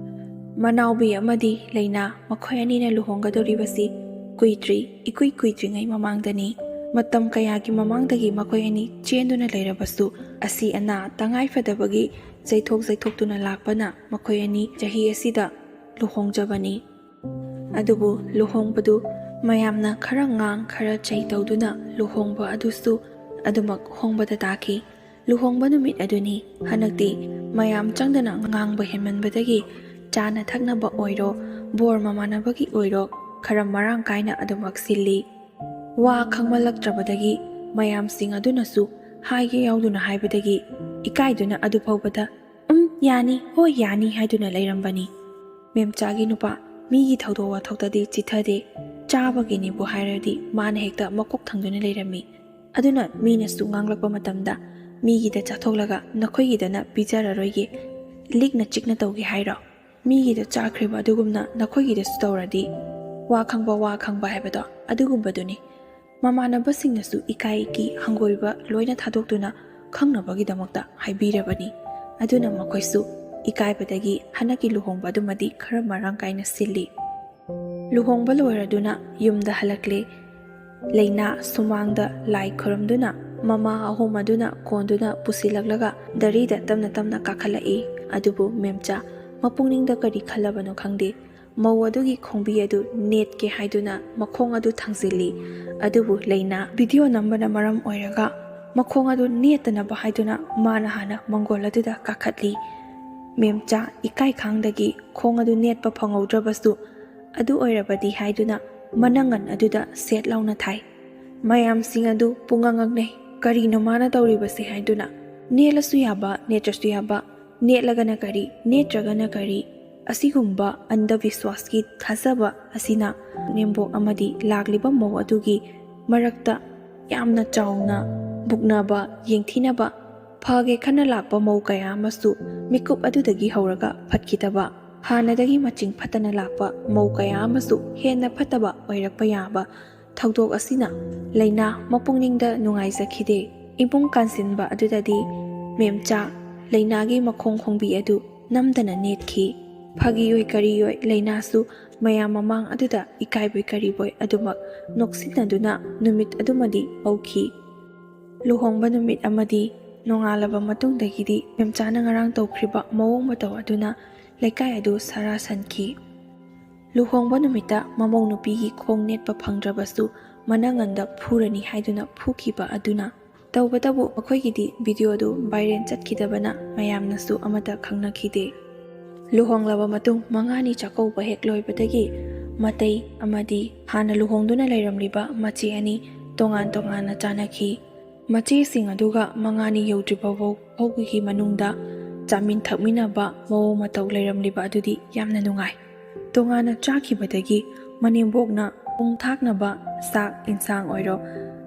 ꯃꯅꯥꯎꯕꯤ ꯑꯃꯗꯤ ꯂꯩꯅꯥ ꯃꯈꯣꯏ ꯑꯅꯤꯅ ꯂꯨꯍꯣꯡꯒꯗꯧꯔꯤꯕꯁꯤ ꯏꯀꯨꯏ ꯀꯨꯏꯗ꯭ꯔꯤꯉꯩ ꯃꯃꯥꯡꯗꯅꯤ꯫ ꯃꯇꯝ ꯀꯌꯥꯒꯤ ꯃꯃꯥꯡꯗꯒꯤ ꯃꯈꯣꯏ ꯑꯅꯤ ꯆꯦꯟꯗꯨꯅ ꯂꯩꯔꯕꯁꯨ ꯑꯁꯤ ꯑꯅꯥ ꯇꯉꯥꯏꯐꯗꯕꯒꯤ ꯆꯩꯊꯣꯛ ꯂꯥꯛꯄꯅ ꯃꯈꯣꯏ ꯑꯅꯤ ꯆꯍꯤ ꯑꯁꯤꯗ ꯂꯨꯍꯣꯡꯖꯕꯅꯤ꯫ ꯑꯗꯨꯕꯨ ꯂꯨꯍꯣꯡꯕꯗꯨ ꯃꯌꯥꯝꯅ ꯈꯔ ꯉꯥꯡ ꯈꯔ ꯆꯩ ꯇꯧꯗꯨꯅ ꯂꯨꯍꯣꯡꯕ ꯑꯗꯨꯁꯨ ꯑꯗꯨꯃꯛ ꯍꯣꯡꯕꯗ ꯇꯥꯈꯤ꯫ ꯂꯨꯍꯣꯡꯕ ꯅꯨꯃꯤꯠ ꯑꯗꯨꯅꯤ ꯍꯟꯗꯛꯇꯤ ꯃꯌꯥꯝ ꯆꯪꯗꯅ ꯉꯥꯡꯕ ꯍꯦꯟꯃꯟꯕꯗꯒꯤ ꯆꯥꯅ ꯊꯛꯅꯕ ꯑꯣꯏꯔꯣ ꯕꯣꯔ ꯃꯃꯥꯟꯅꯕꯒꯤ ꯑꯣꯏꯔꯣ ꯈꯔ ꯃꯔꯥꯡ ꯀꯥꯏꯅ ꯑꯗꯨꯃꯛ ꯁꯤꯜꯂꯤ꯫ ꯋꯥ ꯈꯪꯃꯜꯂꯛꯇ꯭ꯔꯕꯗꯒꯤ ꯃꯌꯥꯝꯁꯤꯡ ꯑꯗꯨꯅꯁꯨ ꯍꯥꯏꯒꯦ ꯌꯥꯎꯗꯨꯅ ꯍꯥꯏꯕꯗꯒꯤ ꯏꯀꯥꯏꯗꯨꯅ ꯑꯗꯨ ꯐꯥꯎꯕꯗ ꯌꯥꯅꯤ, ꯍꯣꯏ ꯌꯥꯅꯤ ꯍꯥꯏꯗꯨꯅ ꯂꯩꯔꯝꯕꯅꯤ꯫ ꯃꯦꯝꯆꯥꯒꯤ ꯅꯨꯄꯥ ꯃꯤꯒꯤ ꯊꯧꯗꯣꯛ ꯋꯥꯊꯣꯛꯇꯗꯤ ꯆꯤꯊꯗꯦ, ꯆꯥꯕꯒꯤꯅꯤꯕꯨ ꯍꯥꯏꯔꯗꯤ ꯃꯥꯅ ꯍꯦꯛꯇ ꯃꯀꯣꯛ ꯊꯪꯗꯨꯅ ꯂꯩꯔꯝꯃꯤ꯫ ꯑꯗꯨꯅ ꯃꯤꯅꯁꯨ ꯉꯥꯡꯂꯛꯄ ꯃꯇꯝꯗ ꯃꯤꯒꯤꯗ ꯆꯥꯊꯣꯛꯂꯒ ꯅꯈꯣꯏꯒꯤꯗꯅ ꯄꯤꯖꯔꯔꯣꯏꯒꯦ, ꯂꯤꯛꯅ ꯆꯤꯛꯅ ꯇꯧꯒꯦ ꯍꯥꯏꯔꯣ? ꯃꯤꯒꯤꯗ ꯆꯥꯈ꯭ꯔꯤꯕ ꯑꯗꯨꯒꯨꯝꯅ ꯅꯈꯣꯏꯒꯤꯗꯁꯨ ꯇꯧꯔꯗꯤ ꯋꯥ ꯈꯪꯕ ꯍꯥꯏꯕꯗꯣ ꯑꯗꯨꯒꯨꯝꯕꯗꯨꯅꯤ꯫ ꯃꯃꯥꯟꯅꯕꯁꯤꯡꯅꯁꯨ ꯏꯀꯥꯏꯒꯤ ꯍꯪꯒꯣꯏꯕ ꯂꯣꯏꯅ ꯊꯥꯗꯣꯛꯇꯨꯅ ꯈꯪꯅꯕꯒꯤꯗꯃꯛꯇ ꯍꯥꯏꯕꯤꯔꯕꯅꯤ꯫ ꯑꯗꯨꯅ ꯃꯈꯣꯏꯁꯨ ꯏꯀꯥꯏꯕꯗꯒꯤ ꯍꯟꯗꯛꯀꯤ ꯂꯨꯍꯣꯡꯕ ꯑꯗꯨꯃꯗꯤ ꯈꯔ ꯃꯔꯥꯡ ꯀꯥꯏꯅ ꯁꯤꯜꯂꯤ꯫ ꯂꯨꯍꯣꯡꯕ ꯂꯣꯏꯔꯗꯨꯅ ꯌꯨꯝꯗ ꯍꯜꯂꯛꯂꯦ꯫ ꯂꯩꯅꯥ ꯁꯨꯃꯥꯡꯗ ꯂꯥꯏ ꯈꯨꯔꯨꯝꯗꯨꯅ ꯃꯃꯥ ꯑꯍꯨꯝ ꯑꯗꯨꯅ ꯀꯣꯟꯗꯨꯅ ꯄꯨꯁꯤꯜꯂꯛꯂꯒ ꯗꯔꯤꯗ ꯇꯞꯅ ꯀꯥꯈꯠꯂꯛꯏ꯫ ꯑꯗꯨꯕꯨ ꯃꯦꯝꯆꯥ ꯃꯄꯨꯛꯅꯤꯡꯗ ꯀꯔꯤ ꯈꯜꯂꯕꯅꯣ ꯈꯪꯗꯦ, ꯃꯧ ꯑꯗꯨꯒꯤ ꯈꯣꯡꯕꯤ ꯑꯗꯨ ꯅꯦꯠꯀꯦ ꯍꯥꯏꯗꯨꯅ ꯃꯈꯣꯡ ꯑꯗꯨ ꯊꯥꯡꯖꯤꯜꯂꯤ꯫ ꯑꯗꯨꯕꯨ ꯂꯩꯅꯥ ꯚꯤꯗꯤꯑꯣ ꯅꯝꯕꯅ ꯃꯔꯝ ꯑꯣꯏꯔꯒ ꯃꯈꯣꯡ ꯑꯗꯨ ꯅꯦꯠꯇꯅꯕ ꯍꯥꯏꯗꯨꯅ ꯃꯥꯅ ꯍꯥꯟꯅ ꯃꯪꯒꯣꯜ ꯑꯗꯨꯗ ꯀꯥꯈꯠꯂꯤ꯫ ꯃꯦꯝꯆꯥ ꯏꯀꯥꯏ ꯈꯥꯡꯗꯒꯤ ꯈꯣꯡ ꯑꯗꯨ ꯅꯦꯠꯄ ꯐꯪꯍꯧꯗ꯭ꯔꯕꯁꯨ ꯑꯗꯨ ꯑꯣꯏꯔꯕꯗꯤ ꯍꯥꯏꯗꯨꯅ ꯃꯅꯪꯒꯟ ꯑꯗꯨꯗ ꯁꯦꯠ ꯂꯥꯎꯅ ꯊꯥꯏ꯫ ꯃꯌꯥꯝꯁꯤꯡ ꯑꯗꯨ ꯄꯨꯡꯉꯛꯉꯛꯅꯩ, ꯀꯔꯤꯅꯣ ꯃꯥꯅ ꯇꯧꯔꯤꯕꯁꯦ ꯍꯥꯏꯗꯨꯅ꯫ ꯅꯦꯠꯂꯁꯨ ꯌꯥꯕ ꯅꯦꯠꯇ꯭ꯔꯁꯨ ꯌꯥꯕ, ꯅꯦꯠꯂꯒꯅ ꯀꯔꯤ ꯅꯦꯠꯇ꯭ꯔꯒꯅ ꯀꯔꯤ, ꯑꯁꯤꯒꯨꯝꯕ ꯑꯟꯙꯕꯤꯁ꯭ꯋꯥꯁꯀꯤ ꯊꯥꯖꯕ ꯑꯁꯤꯅ ꯅꯦꯝꯕꯣꯛ ꯑꯃꯗꯤ ꯂꯥꯛꯂꯤꯕ ꯃꯧ ꯑꯗꯨꯒꯤ ꯃꯔꯛꯇ ꯌꯥꯝꯅ ꯆꯥꯎꯅ ꯕꯨꯛꯅꯕ ꯌꯦꯡꯊꯤꯅꯕ, ꯐꯒꯦ ꯈꯟꯅ ꯂꯥꯛꯄ ꯃꯧ ꯀꯌꯥ ꯑꯃꯁꯨ ꯃꯤꯀꯨꯞ ꯑꯗꯨꯗꯒꯤ ꯍꯧꯔꯒ ꯐꯠꯈꯤꯗꯕ, ꯍꯥꯟꯅꯗꯒꯤ ꯃꯆꯤꯡ ꯐꯠꯇꯅ ꯂꯥꯛꯄ ꯃꯧ ꯀꯌꯥ ꯑꯃꯁꯨ ꯍꯦꯟꯅ ꯐꯠꯇꯕ ꯑꯣꯏꯔꯛꯄ ꯌꯥꯕ ꯊꯧꯗꯣꯛ ꯑꯁꯤꯅ ꯂꯩꯅꯥ ꯃꯄꯨꯛꯅꯤꯡꯗ ꯅꯨꯡꯉꯥꯏꯖꯈꯤꯗꯦ꯫ ꯏꯃꯨꯡ ꯀꯥꯟꯁꯤꯟꯕ ꯑꯗꯨꯗꯗꯤ ꯃꯦꯝꯆꯥ ꯂꯩꯅꯥꯒꯤ ꯃꯈꯣꯡ ꯈꯣꯡꯕꯤ ꯑꯗꯨ ꯅꯝꯗꯅ ꯅꯦꯠꯈꯤ꯫ ꯐꯥꯒꯤꯌꯣꯏ ꯀꯔꯤꯌꯣꯏ ꯂꯩꯅꯥꯁꯨ ꯃꯌꯥꯝ ꯃꯃꯥꯡ ꯑꯗꯨꯗ ꯏꯀꯥꯏꯕꯣꯏ ꯀꯔꯤꯕꯣꯏ ꯑꯗꯨꯃꯛ ꯅꯣꯛꯁꯤꯟꯅꯗꯨꯅ ꯅꯨꯃꯤꯠ ꯑꯗꯨꯃꯗꯤ ꯍꯧꯈꯤ꯫ ꯂꯨꯍꯣꯡꯕ ꯅꯨꯃꯤꯠ ꯑꯃꯗꯤ ꯅꯣꯡꯉꯥꯜꯂꯕ ꯃꯇꯨꯡꯗꯒꯤꯗꯤ ꯃꯦꯝꯆꯥꯅ ꯉꯔꯥꯡ ꯇꯧꯈ꯭ꯔꯤꯕ ꯃꯑꯣꯡ ꯃꯇꯧ ꯑꯗꯨꯅ ꯂꯩꯀꯥꯏ ꯑꯗꯨ ꯁꯥꯔꯥ ꯁꯟꯈꯤ꯫ ꯂꯨꯍꯣꯡꯕ ꯅꯨꯃꯤꯠꯇ ꯃꯃꯧ ꯅꯨꯄꯤꯒꯤ ꯈꯣꯡ ꯅꯦꯠꯄ ꯐꯪꯗ꯭ꯔꯕꯁꯨ ꯃꯅꯪꯒꯟꯗ ꯐꯨꯔꯅꯤ ꯍꯥꯏꯗꯨꯅ ꯐꯨꯈꯤꯕ ꯑꯗꯨꯅ ꯇꯧꯕꯇꯕꯨ ꯃꯈꯣꯏꯒꯤꯗꯤ ꯚꯤꯗꯤꯑꯣ ꯑꯗꯨ ꯚꯥꯏꯔꯦꯜ ꯆꯠꯈꯤꯗꯕꯅ ꯃꯌꯥꯝꯅꯁꯨ ꯑꯃꯠꯇ ꯈꯪꯅꯈꯤꯗꯦ꯫ ꯂꯨꯍꯣꯡꯂꯕ ꯃꯇꯨꯡ ꯃꯉꯥꯅꯤ ꯆꯥꯛꯀꯧꯕ ꯍꯦꯛ ꯂꯣꯏꯕꯗꯒꯤ ꯃꯇꯩ ꯑꯃꯗꯤ ꯍꯥꯟꯅ ꯂꯨꯍꯣꯡꯗꯨꯅ ꯂꯩꯔꯝꯂꯤꯕ ꯃꯆꯦ ꯑꯅꯤ ꯇꯣꯉꯥꯟꯅ ꯆꯥꯅꯈꯤ꯫ ꯃꯆꯦꯁꯤꯡ ꯑꯗꯨꯒ ꯃꯉꯥꯅꯤ ꯌꯧꯗ꯭ꯔꯤꯕ ꯐꯥꯎꯕꯒꯤ ꯃꯅꯨꯡꯗ ꯆꯥꯃꯤꯟ ꯊꯛꯃꯤꯟꯅꯕ ꯃꯑꯣꯡ ꯃꯇꯧ ꯂꯩꯔꯝꯂꯤꯕ ꯑꯗꯨꯗꯤ ꯌꯥꯝꯅ ꯅꯨꯡꯉꯥꯏ꯫ ꯇꯣꯉꯥꯟꯅ ꯆꯥꯈꯤꯕꯗꯒꯤ ꯃꯅꯦꯝꯕꯣꯛꯅ ꯄꯨꯡ ꯊꯥꯛꯅꯕ ꯆꯥꯛ ꯏꯟꯁꯥꯡ ꯑꯣꯏꯔꯣ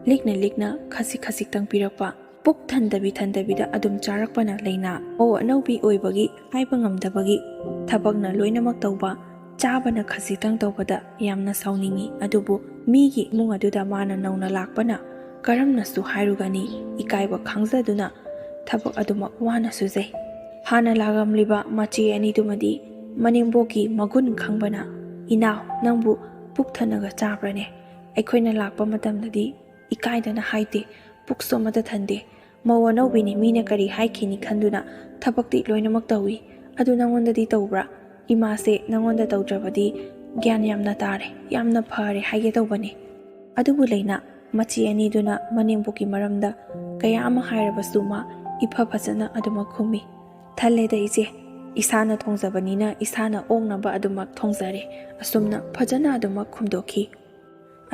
ꯂꯤꯛꯅ ꯈꯖꯤꯛꯇꯪ ꯄꯤꯔꯛꯄ, ꯄꯨꯛ ꯊꯟꯗꯕꯤꯗ ꯑꯗꯨꯝ ꯆꯥꯔꯛꯄꯅ ꯂꯩꯅꯥ ꯃꯧ ꯑꯅꯧꯕꯤ ꯑꯣꯏꯕꯒꯤ ꯍꯥꯏꯕ ꯉꯝꯗꯕꯒꯤ ꯊꯕꯛꯅ ꯂꯣꯏꯅꯃꯛ ꯇꯧꯕ, ꯆꯥꯕꯅ ꯈꯖꯤꯛꯇꯪ ꯇꯧꯕꯗ ꯌꯥꯝꯅ ꯁꯥꯎꯅꯤꯡꯉꯤ꯫ ꯑꯗꯨꯕꯨ ꯃꯤꯒꯤ ꯏꯃꯨꯡ ꯑꯗꯨꯗ ꯃꯥꯅ ꯅꯧꯅ ꯂꯥꯛꯄꯅ ꯀꯔꯝꯅꯁꯨ ꯍꯥꯏꯔꯨꯒꯅꯤ, ꯏꯀꯥꯏꯕ ꯈꯪꯖꯗꯨꯅ ꯊꯕꯛ ꯑꯗꯨꯃꯛ ꯋꯥꯅ ꯁꯨꯖꯩ꯫ ꯍꯥꯟꯅ ꯂꯥꯛꯂꯝꯂꯤꯕ ꯃꯆꯦ ꯑꯅꯤꯗꯨꯃꯗꯤ ꯃꯅꯦꯝꯕꯣꯛꯀꯤ ꯃꯒꯨꯟ ꯈꯪꯕꯅ, ꯏꯅꯥꯎ ꯅꯪꯕꯨ ꯄꯨꯛ ꯊꯟꯅꯒ ꯆꯥꯕ꯭ꯔꯅꯦ? ꯑꯩꯈꯣꯏꯅ ꯂꯥꯛꯄ ꯃꯇꯝꯗꯗꯤ ꯏꯀꯥꯏꯗꯅ ꯍꯥꯏꯗꯦ, ꯄꯨꯛꯁꯨ ꯑꯃꯠꯇ ꯊꯟꯗꯦ, ꯃꯧ ꯑꯅꯧꯕꯤꯅꯤ ꯃꯤꯅ ꯀꯔꯤ ꯍꯥꯏꯈꯤꯅꯤ ꯈꯟꯗꯨꯅ ꯊꯕꯛꯇꯤ ꯂꯣꯏꯅꯃꯛ ꯇꯧꯏ꯫ ꯑꯗꯨ ꯅꯪꯉꯣꯟꯗꯗꯤ ꯇꯧꯕ꯭ꯔꯥ? ꯏꯃꯥꯁꯦ ꯅꯪꯉꯣꯟꯗ ꯇꯧꯗ꯭ꯔꯕꯗꯤ ꯒ꯭ꯌꯥꯟ ꯌꯥꯝꯅ ꯇꯥꯔꯦ, ꯌꯥꯝꯅ ꯐꯔꯦ ꯍꯥꯏꯒꯦ ꯇꯧꯕꯅꯦ꯫ ꯑꯗꯨꯕꯨ ꯂꯩꯅꯥ ꯃꯆꯦ ꯑꯅꯤꯗꯨꯅ ꯃꯅꯦꯝꯕꯣꯛꯀꯤ ꯃꯔꯝꯗ ꯀꯌꯥ ꯑꯃ ꯍꯥꯏꯔꯕꯁꯨ ꯃꯥ ꯐꯖꯅ ꯑꯗꯨꯃꯛ ꯈꯨꯝꯃꯤ꯫ ꯊꯜꯂꯦꯗ ꯏꯆꯦ, ꯏꯁꯥꯅ ꯊꯣꯡꯖꯕꯅꯤꯅ ꯏꯁꯥꯅ ꯑꯣꯛꯅꯕ ꯑꯗꯨꯃꯛ ꯊꯣꯡꯖꯔꯦ, ꯑꯁꯨꯝꯅ ꯐꯖꯅ ꯑꯗꯨꯃꯛ ꯈꯨꯝꯗꯣꯛꯈꯤ꯫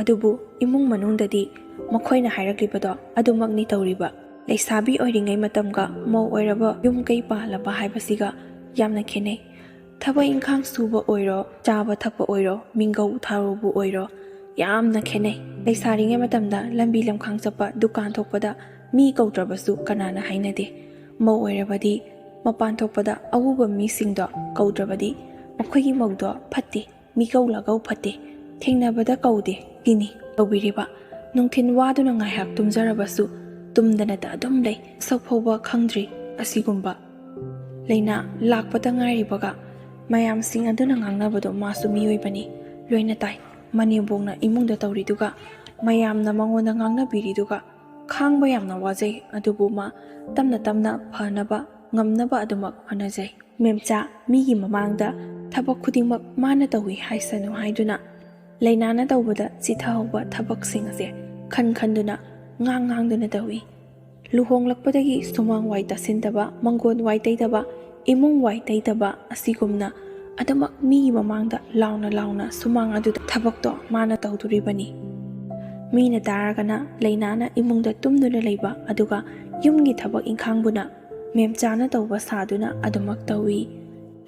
ꯑꯗꯨꯕꯨ ꯏꯃꯨꯡ ꯃꯅꯨꯡꯗꯗꯤ ꯃꯈꯣꯏꯅ ꯍꯥꯏꯔꯛꯂꯤꯕꯗꯣ ꯑꯗꯨꯃꯛꯅꯤ ꯇꯧꯔꯤꯕ꯫ ꯂꯩꯁꯥꯕꯤ ꯑꯣꯏꯔꯤꯉꯩ ꯃꯇꯝꯒ ꯃꯧ ꯑꯣꯏꯔꯕ ꯌꯨꯝ ꯀꯩ ꯄꯥꯜꯂꯕ ꯍꯥꯏꯕꯁꯤꯒ ꯌꯥꯝꯅ ꯈꯦꯠꯅꯩ꯫ ꯊꯕꯛ ꯏꯪꯈꯥꯡ ꯁꯨꯕ ꯑꯣꯏꯔꯣ, ꯆꯥꯕ ꯊꯛꯄ ꯑꯣꯏꯔో, ꯃꯤꯡꯒꯧ ꯊꯥꯔꯣꯕꯨ ꯑꯣꯏꯔో ꯌꯥꯝꯅ ꯈꯦꯠꯅꯩ꯫ ꯂꯩꯁꯥꯔꯤꯉꯩ ꯃꯇꯝꯗ ꯂꯝꯕꯤ ꯂꯝꯈꯥꯡ ꯆꯠꯄ, ꯗꯨꯀꯥꯟ ꯊꯣꯛꯄꯗ ꯃꯤ ꯀꯧꯗ꯭ꯔꯕꯁꯨ ꯀꯅꯥꯅ ꯍꯥꯏꯅꯗꯦ꯫ ꯃꯧ ꯑꯣꯏꯔꯕꯗꯤ ꯃꯄꯥꯟ ꯊꯣꯛꯄꯗ ꯑꯎꯕ ꯃꯤꯁꯤꯡꯗꯣ ꯀꯧꯗ꯭ꯔꯕꯗꯤ ꯃꯈꯣꯏꯒꯤ ꯃꯧꯗꯣ ꯐꯠꯇꯦ, ꯃꯤꯀꯧ ꯂꯥꯀꯧ ꯐꯠꯇꯦ, ꯊꯦꯡꯅꯕꯗ ꯀꯧꯗꯦ ꯀꯤꯅꯤ ꯇꯧꯕꯤꯔꯤꯕ ꯅꯨꯡꯊꯤꯟ ꯋꯥꯗꯨꯅ ꯉꯥꯏꯍꯥꯛ ꯇꯨꯝꯖꯔꯕꯁꯨ ꯇꯨꯝꯗꯅꯇ ꯑꯗꯨꯝ ꯂꯩ ꯁꯛ ꯐꯥꯎꯕ ꯈꯪꯗ꯭ꯔꯤ ꯑꯁꯤꯒꯨꯝꯕ ꯂꯩꯅꯥ ꯂꯥꯛꯄꯗ ꯉꯥꯏꯔꯤꯕꯒ ꯃꯌꯥꯝꯁꯤꯡ ꯑꯗꯨꯅ ꯉꯥꯡꯅꯕꯗꯣ ꯃꯥꯁꯨ ꯃꯤꯑꯣꯏꯕꯅꯤ ꯂꯣꯏꯅ ꯇꯥꯏ ꯃꯅꯦꯝꯕꯣꯛꯅ ꯏꯃꯨꯡꯗ ꯇꯧꯔꯤꯗꯨꯒ ꯃꯌꯥꯝꯅ ꯃꯉꯣꯟꯗ ꯉꯥꯡꯅꯕꯤꯔꯤꯗꯨꯒ ꯈꯥꯡꯕ ꯌꯥꯝꯅ ꯋꯥꯖꯩ ꯑꯗꯨꯕꯨ ꯃꯥ ꯇꯞꯅ ꯇꯞꯅ ꯐꯅꯕ ꯉꯝꯅꯕ ꯑꯗꯨꯃꯛ ꯍꯣꯠꯅꯖꯩ ꯃꯦꯝꯆꯥ ꯃꯤꯒꯤ ꯃꯃꯥꯡꯗ ꯊꯕꯛ ꯈꯨꯗꯤꯡꯃꯛ ꯃꯥꯅ ꯇꯧꯏ ꯍꯥꯏꯁꯅꯨ ꯍꯥꯏꯗꯨꯅ ꯂꯩꯅꯥꯅ ꯇꯧꯕꯗ ꯆꯤꯊꯍꯧꯕ ꯊꯕꯛꯁꯤꯡ ꯑꯁꯦ ꯈꯟꯗꯨꯅ ꯉꯥꯡꯗꯨꯅ ꯇꯧꯏ ꯂꯨꯍꯣꯡꯂꯛꯄꯗꯒꯤ ꯁꯨꯃꯥꯡ ꯋꯥꯏ ꯇꯥꯁꯤꯟꯗꯕ ꯃꯪꯒꯣꯟ ꯋꯥꯏ ꯇꯩꯗꯕ ꯏꯃꯨꯡ ꯋꯥꯏ ꯇꯩꯗꯕ ꯑꯁꯤꯒꯨꯝꯅ ꯑꯗꯨꯃꯛ ꯃꯤꯒꯤ ꯃꯃꯥꯡꯗ ꯂꯥꯎꯅ ꯁꯨꯃꯥꯡ ꯑꯗꯨꯗ ꯊꯕꯛꯇꯣ ꯃꯥꯅ ꯇꯧꯗꯣꯔꯤꯕꯅꯤ ꯃꯤꯅ ꯇꯥꯔꯒꯅ ꯂꯩꯅꯥꯅ ꯏꯃꯨꯡꯗ ꯇꯨꯝꯗꯨꯅ ꯂꯩꯕ ꯑꯗꯨꯒ ꯌꯨꯝꯒꯤ ꯊꯕꯛ ꯏꯪꯈꯥꯡꯕꯨꯅ ꯃꯦꯝꯆꯥꯅ ꯇꯧꯕ ꯁꯥꯗꯨꯅ ꯑꯗꯨꯃꯛ ꯇꯧꯏ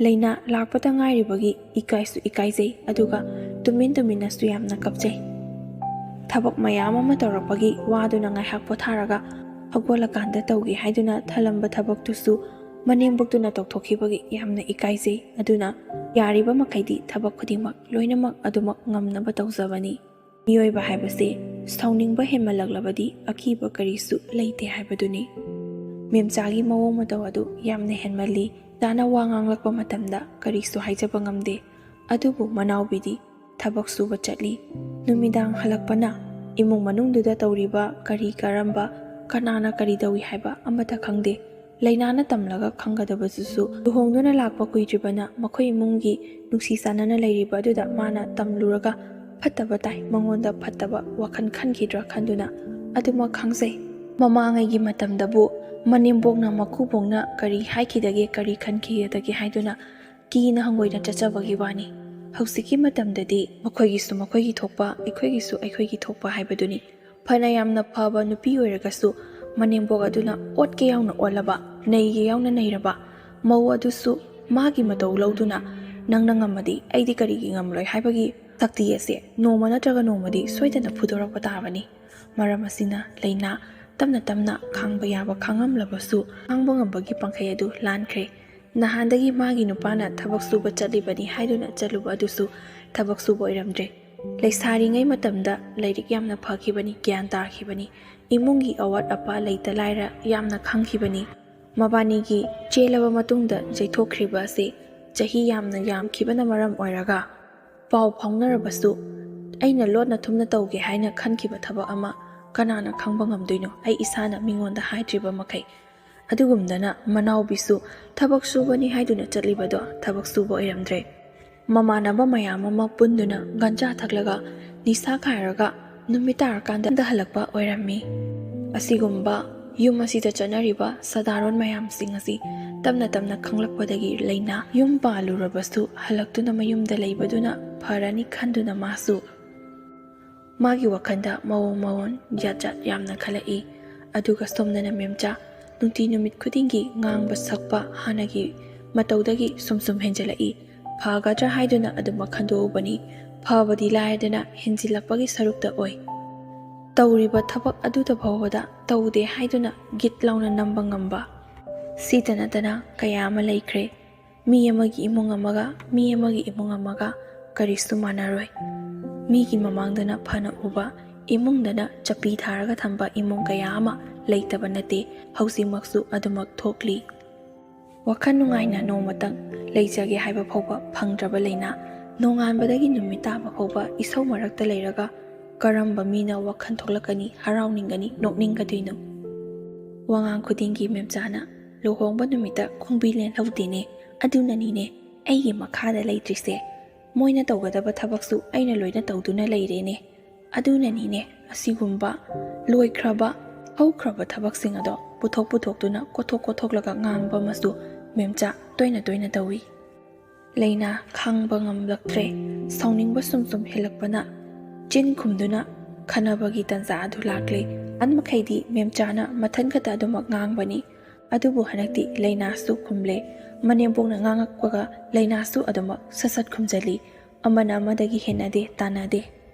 ꯂꯩꯅꯥ ꯂꯥꯛꯄꯗ ꯉꯥꯏꯔꯤꯕꯒꯤ ꯏꯀꯥꯏꯁꯨ ꯏꯀꯥꯏꯖꯩ ꯑꯗꯨꯒ ꯇꯨꯃꯤꯟꯅꯁꯨ ꯌꯥꯝꯅ ꯀꯞꯆꯩ ꯊꯕꯛ ꯃꯌꯥꯝ ꯑꯃ ꯇꯧꯔꯛꯄꯒꯤ ꯋꯥꯗꯨꯅ ꯉꯥꯏꯍꯥꯛ ꯄꯣꯊꯥꯔꯒ ꯍꯧꯒꯠꯂꯀꯥꯟꯗ ꯇꯧꯒꯦ ꯍꯥꯏꯗꯨꯅ ꯊꯜꯂꯝꯕ ꯊꯕꯛꯇꯨꯁꯨ ꯃꯅꯦꯝꯕꯣꯛꯇꯨꯅ ꯇꯧꯊꯣꯛꯈꯤꯕꯒꯤ ꯌꯥꯝꯅ ꯏꯀꯥꯏꯖꯩ ꯑꯗꯨꯅ ꯌꯥꯔꯤꯕ ꯃꯈꯩꯗꯤ ꯊꯕꯛ ꯈꯨꯗꯤꯡꯃꯛ ꯂꯣꯏꯅꯃꯛ ꯑꯗꯨꯃꯛ ꯉꯝꯅꯕ ꯇꯧꯖꯕꯅꯤ ꯃꯤꯑꯣꯏꯕ ꯍꯥꯏꯕꯁꯦ ꯁꯥꯎꯅꯤꯡꯕ ꯍꯦꯟꯃꯜꯂꯛꯂꯕꯗꯤ ꯑꯀꯤꯕ ꯀꯔꯤꯁꯨ ꯂꯩꯇꯦ ꯍꯥꯏꯕꯗꯨꯅꯤ ꯃꯦꯝꯆꯥꯒꯤ ꯃꯑꯣꯡ ꯃꯇꯧ ꯑꯗꯨ ꯌꯥꯝꯅ ꯍꯦꯟꯃꯜꯂꯤ ꯆꯥꯅ ꯋꯥ ꯉꯥꯡꯂꯛꯄ ꯃꯇꯝꯗ ꯀꯔꯤꯁꯨ ꯍꯥꯏꯖꯕ ꯉꯝꯗꯦ ꯑꯗꯨꯕꯨ ꯃꯅꯥꯎꯕꯤꯗꯤ ꯊꯕꯛ ꯁꯨꯕ ꯆꯠꯂꯤ ꯅꯨꯃꯤꯗꯥꯡ ꯍꯜꯂꯛꯄꯅ ꯏꯃꯨꯡ ꯃꯅꯨꯡꯗꯨꯗ ꯇꯧꯔꯤꯕ ꯀꯔꯝꯕ ꯀꯅꯥꯅ ꯀꯔꯤ ꯇꯧꯏ ꯍꯥꯏꯕ ꯑꯃꯠꯇ ꯈꯪꯗꯦ ꯂꯩꯅꯥꯅ ꯇꯝꯂꯒ ꯈꯪꯒꯗꯕꯗꯨꯁꯨ ꯂꯨꯍꯣꯡꯗꯨꯅ ꯂꯥꯛꯄ ꯀꯨꯏꯗ꯭ꯔꯤꯕꯅ ꯃꯈꯣꯏ ꯏꯃꯨꯡꯒꯤ ꯅꯨꯡꯁꯤ ꯆꯥꯟꯅꯅ ꯂꯩꯔꯤꯕ ꯑꯗꯨꯗ ꯃꯥꯅ ꯇꯝꯂꯨꯔꯒ ꯐꯠꯇꯕ ꯇꯥꯏ ꯃꯉꯣꯟꯗ ꯐꯠꯇꯕ ꯋꯥꯈꯜ ꯈꯟꯈꯤꯗ꯭ꯔꯥ ꯈꯟꯗꯨꯅ ꯑꯗꯨꯃꯛ ꯈꯪꯖꯩ ꯃꯃꯥꯡꯉꯩꯒꯤ ꯃꯇꯝꯗꯕꯨ ꯃꯅꯦꯝꯕꯣꯛꯅ ꯃꯀꯨꯕꯣꯛꯅ ꯀꯔꯤ ꯍꯥꯏꯈꯤꯗꯒꯦ ꯀꯔꯤ ꯈꯟꯈꯤꯒꯗꯒꯦ ꯍꯥꯏꯗꯨꯅ ꯀꯤꯅ ꯍꯪꯒꯣꯏꯅ ꯆꯠꯆꯕꯒꯤ ꯋꯥꯅꯤ ꯍꯧꯖꯤꯛꯀꯤ ꯃꯇꯝꯗꯗꯤ ꯃꯈꯣꯏꯒꯤꯁꯨ ꯃꯈꯣꯏꯒꯤ ꯊꯣꯛꯄ ꯑꯩꯈꯣꯏꯒꯤꯁꯨ ꯑꯩꯈꯣꯏꯒꯤ ꯊꯣꯛꯄ ꯍꯥꯏꯕꯗꯨꯅꯤ ꯐꯅ ꯌꯥꯝꯅ ꯐꯕ ꯅꯨꯄꯤ ꯑꯣꯏꯔꯒꯁꯨ ꯃꯅꯦꯝꯕꯣꯛ ꯑꯗꯨꯅ ꯑꯣꯠꯀꯦ ꯌꯥꯎꯅ ꯑꯣꯠꯂꯕ ꯅꯩꯒꯦ ꯌꯥꯎꯅ ꯅꯩꯔꯕ ꯃꯧ ꯑꯗꯨꯁꯨ ꯃꯥꯒꯤ ꯃꯇꯧ ꯂꯧꯗꯨꯅ ꯅꯪꯅ ꯉꯝꯃꯗꯤ ꯑꯩꯗꯤ ꯀꯔꯤꯒꯤ ꯉꯝꯂꯣꯏ ꯍꯥꯏꯕꯒꯤ ꯁꯛꯇꯤ ꯑꯁꯦ ꯅꯣꯡꯃ ꯅꯠꯇ꯭ꯔꯒ ꯅꯣꯡꯃꯗꯤ ꯁꯣꯏꯗꯅ ꯐꯨꯗꯣꯔꯛꯄ ꯇꯥꯕꯅꯤ ꯃꯔꯝ ꯑꯁꯤꯅ ꯂꯩꯅꯥ ꯇꯞꯅ ꯈꯥꯡꯕ ꯌꯥꯕ ꯈꯥꯡꯉꯝꯂꯕꯁꯨ ꯈꯥꯡꯕ ꯉꯝꯕꯒꯤ ꯄꯥꯡꯈꯩ ꯑꯗꯨ ꯂꯥꯟꯈ꯭ꯔꯦ ꯅꯍꯥꯟꯗꯒꯤ ꯃꯥꯒꯤ ꯅꯨꯄꯥꯅ ꯊꯕꯛ ꯁꯨꯕ ꯆꯠꯂꯤꯕꯅꯤ ꯍꯥꯏꯗꯨꯅ ꯆꯠꯂꯨꯕ ꯑꯗꯨꯁꯨ ꯊꯕꯛ ꯁꯨꯕ ꯑꯣꯏꯔꯝꯗ꯭ꯔꯦ ꯂꯩꯁꯥꯔꯤꯉꯩ ꯃꯇꯝꯗ ꯂꯥꯏꯔꯤꯛ ꯌꯥꯝꯅ ꯐꯈꯤꯕꯅꯤ ꯒ꯭ꯌꯥꯟ ꯇꯥꯈꯤꯕꯅꯤ ꯏꯃꯨꯡꯒꯤ ꯑꯋꯥꯠ ꯑꯄꯥ ꯂꯩꯇ ꯂꯥꯏꯔ ꯌꯥꯝꯅ ꯈꯪꯈꯤꯕꯅꯤ ꯃꯕꯥꯅꯤꯒꯤ ꯆꯦꯜꯂꯕ ꯃꯇꯨꯡꯗ ꯌꯩꯊꯣꯛꯈ꯭ꯔꯤꯕ ꯑꯁꯤ ꯆꯍꯤ ꯌꯥꯝꯅ ꯌꯥꯝꯈꯤꯕꯅ ꯃꯔꯝ ꯑꯣꯏꯔꯒ ꯄꯥꯎ ꯐꯥꯎꯅꯔꯕꯁꯨ ꯑꯩꯅ ꯂꯣꯠꯅ ꯊꯨꯝꯅ ꯇꯧꯒꯦ ꯍꯥꯏꯅ ꯈꯟꯈꯤꯕ ꯊꯕꯛ ꯑꯃ ꯀꯅꯥꯅ ꯈꯪꯕ ꯉꯝꯗꯣꯏꯅꯣ ꯑꯩ ꯏꯁꯥꯅ ꯃꯤꯉꯣꯟꯗ ꯍꯥꯏꯗ꯭ꯔꯤꯕ ꯃꯈꯩ ꯑꯗꯨꯒꯨꯝꯗꯅ ꯃꯅꯥꯎꯕꯤꯁꯨ ꯊꯕꯛ ꯁꯨꯕꯅꯤ ꯍꯥꯏꯗꯨꯅ ꯆꯠꯂꯤꯕꯗꯣ ꯊꯕꯛ ꯁꯨꯕ ꯑꯣꯏꯔꯝꯗ꯭ꯔꯦ ꯃꯃꯥꯟꯅꯕ ꯃꯌꯥꯝ ꯑꯃ ꯄꯨꯟꯗꯨꯅ ꯒꯟꯖꯥ ꯊꯛꯂꯒ ꯅꯤꯁꯥ ꯈꯥꯏꯔꯒ ꯅꯨꯃꯤꯠ ꯇꯥꯔꯀꯥꯟꯗ ꯍꯜꯂꯛꯄ ꯑꯣꯏꯔꯝꯃꯤ ꯑꯁꯤꯒꯨꯝꯕ ꯌꯨꯝ ꯑꯁꯤꯗ ꯆꯠꯅꯔꯤꯕ ꯁꯗꯥꯔꯣꯟ ꯃꯌꯥꯝꯁꯤꯡ ꯑꯁꯤ ꯇꯞꯅ ꯈꯪꯂꯛꯄꯗꯒꯤ ꯂꯩꯅꯥ ꯌꯨꯝ ꯄꯥꯜꯂꯨꯔꯕꯁꯨ ꯍꯜꯂꯛꯇꯨꯅ ꯃꯌꯨꯝꯗ ꯂꯩꯕꯗꯨꯅ ꯐꯔꯅꯤ ꯈꯟꯗꯨꯅ ꯃꯥꯁꯨ ꯃꯥꯒꯤ ꯋꯥꯈꯜꯗ ꯃꯑꯣꯡ ꯖꯥꯠ ꯌꯥꯝꯅ ꯈꯜꯂꯛꯏ ꯑꯗꯨꯒ ꯁꯣꯝꯗꯅ ꯃꯦꯝꯆꯥ ꯅꯨꯃꯤꯠ ꯈꯨꯗꯤꯡꯒꯤ ꯉꯥꯡꯕ ꯁꯛꯄ ꯍꯥꯟꯅꯒꯤ ꯃꯇꯧꯗꯒꯤ ꯁꯨꯝ ꯍꯦꯟꯖꯜꯂꯛꯏ ꯐꯒꯗ꯭ꯔꯥ ꯍꯥꯏꯗꯨꯅ ꯑꯗꯨꯃꯛ ꯈꯟꯗꯣꯛꯎꯕꯅꯤ ꯐꯕꯗꯤ ꯂꯥꯏꯔꯗꯅ ꯍꯦꯟꯖꯤꯜꯂꯛꯄꯒꯤ ꯁꯔꯨꯛꯇ ꯑꯣꯏ ꯇꯧꯔꯤꯕ ꯊꯕꯛ ꯑꯗꯨꯗ ꯐꯥꯎꯕꯗ ꯇꯧꯗꯦ ꯍꯥꯏꯗꯨꯅ ꯒꯤꯠ ꯂꯥꯎꯅ ꯅꯝꯕ ꯉꯝꯕ ꯁꯤꯇ ꯅꯠꯇꯅ ꯀꯌꯥ ꯑꯃ ꯂꯩꯈ꯭ꯔꯦ ꯃꯤ ꯑꯃꯒꯤ ꯏꯃꯨꯡ ꯑꯃꯒ ꯃꯤ ꯑꯃꯒꯤ ꯏꯃꯨꯡ ꯑꯃꯒ ꯀꯔꯤꯁꯨ ꯃꯥꯟꯅꯔꯣꯏ ꯃꯤꯒꯤ ꯃꯃꯥꯡꯗꯅ ꯐꯅ ꯎꯕ ꯏꯃꯨꯡꯗꯅ ꯆꯞꯄꯤ ꯊꯥꯔꯒ ꯊꯝꯕ ꯏꯃꯨꯡ ꯀꯌꯥ ꯑꯃ ꯂꯩꯇꯕ ꯅꯠꯇꯦ ꯍꯧꯖꯤꯛꯃꯛꯁꯨ ꯑꯗꯨꯃꯛ ꯊꯣꯛꯂꯤ ꯋꯥꯈꯜ ꯅꯨꯡꯉꯥꯏꯅ ꯅꯣꯡꯃꯇꯪ ꯂꯩꯖꯒꯦ ꯍꯥꯏꯕ ꯐꯥꯎꯕ ꯐꯪꯗ꯭ꯔꯕ ꯂꯩꯅꯥ ꯅꯣꯡꯉꯥꯟꯕꯗꯒꯤ ꯅꯨꯃꯤꯠ ꯇꯥꯕ ꯐꯥꯎꯕ ꯏꯁꯧ ꯃꯔꯛꯇ ꯂꯩꯔꯒ ꯀꯔꯝꯕ ꯃꯤꯅ ꯋꯥꯈꯜ ꯊꯣꯛꯂꯛꯀꯅꯤ ꯍꯔꯥꯎꯅꯤꯡꯒꯅꯤ ꯅꯣꯛꯅꯤꯡꯒꯗꯣꯏꯅꯣ ꯋꯥꯉꯥꯡ ꯈꯨꯗꯤꯡꯒꯤ ꯃꯦꯝꯆꯥꯅ ꯂꯨꯍꯣꯡꯕ ꯅꯨꯃꯤꯠꯇ ꯈꯣꯡꯕꯤ ꯂꯦꯟꯍꯧꯗꯦꯅꯦ ꯑꯗꯨꯅꯅꯤꯅꯦ ꯑꯩꯒꯤ ꯃꯈꯥꯗ ꯂꯩꯇ꯭ꯔꯤꯁꯦ ꯃꯣꯏꯅ ꯇꯧꯒꯗꯕ ꯊꯕꯛꯁꯨ ꯑꯩꯅ ꯂꯣꯏꯅ ꯇꯧꯗꯨꯅ ꯂꯩꯔꯦꯅꯦ ꯑꯗꯨꯅꯅꯤꯅꯦ ꯑꯁꯤꯒꯨꯝꯕ ꯂꯣꯏꯈ꯭ꯔꯕ ꯍꯧꯈ꯭ꯔꯕ ꯊꯕꯛꯁꯤꯡ ꯑꯗꯣ ꯄꯨꯊꯣꯛꯇꯨꯅ ꯀꯣꯊꯣꯛꯂꯒ ꯉꯥꯡꯕ ꯑꯃꯁꯨ ꯃꯦꯝꯆꯥ ꯇꯣꯏꯅ ꯇꯧꯏ ꯂꯩꯅꯥ ꯈꯥꯡꯕ ꯉꯝꯂꯛꯇ꯭ꯔꯦ ꯁꯥꯎꯅꯤꯡꯕ ꯁꯨꯝ ꯍꯦꯜꯂꯛꯄꯅ ꯆꯤꯟ ꯈꯨꯝꯗꯨꯅ ꯈꯟꯅꯕꯒꯤ ꯇꯟꯖꯥ ꯑꯗꯨ ꯂꯥꯛꯂꯦ ꯑꯟꯃꯈꯩꯗꯤ ꯃꯦꯝꯆꯥꯅ ꯃꯊꯟ ꯈꯛꯇ ꯑꯗꯨꯃꯛ ꯉꯥꯡꯕꯅꯤ ꯑꯗꯨꯕꯨ ꯍꯟꯗꯛꯇꯤ ꯂꯩꯅꯥꯁꯨ ꯈꯨꯝꯂꯦ ꯃꯅꯦꯝꯕꯣꯛꯅ ꯉꯥꯡꯉꯛꯄꯒ ꯂꯩꯅꯥꯁꯨ ꯑꯗꯨꯃꯛ ꯁꯠ ꯈꯨꯝꯖꯜꯂꯤ ꯑꯃꯅ ꯑꯃꯗꯒꯤ ꯍꯦꯟꯅꯗꯦ ꯇꯥꯟꯅꯗꯦ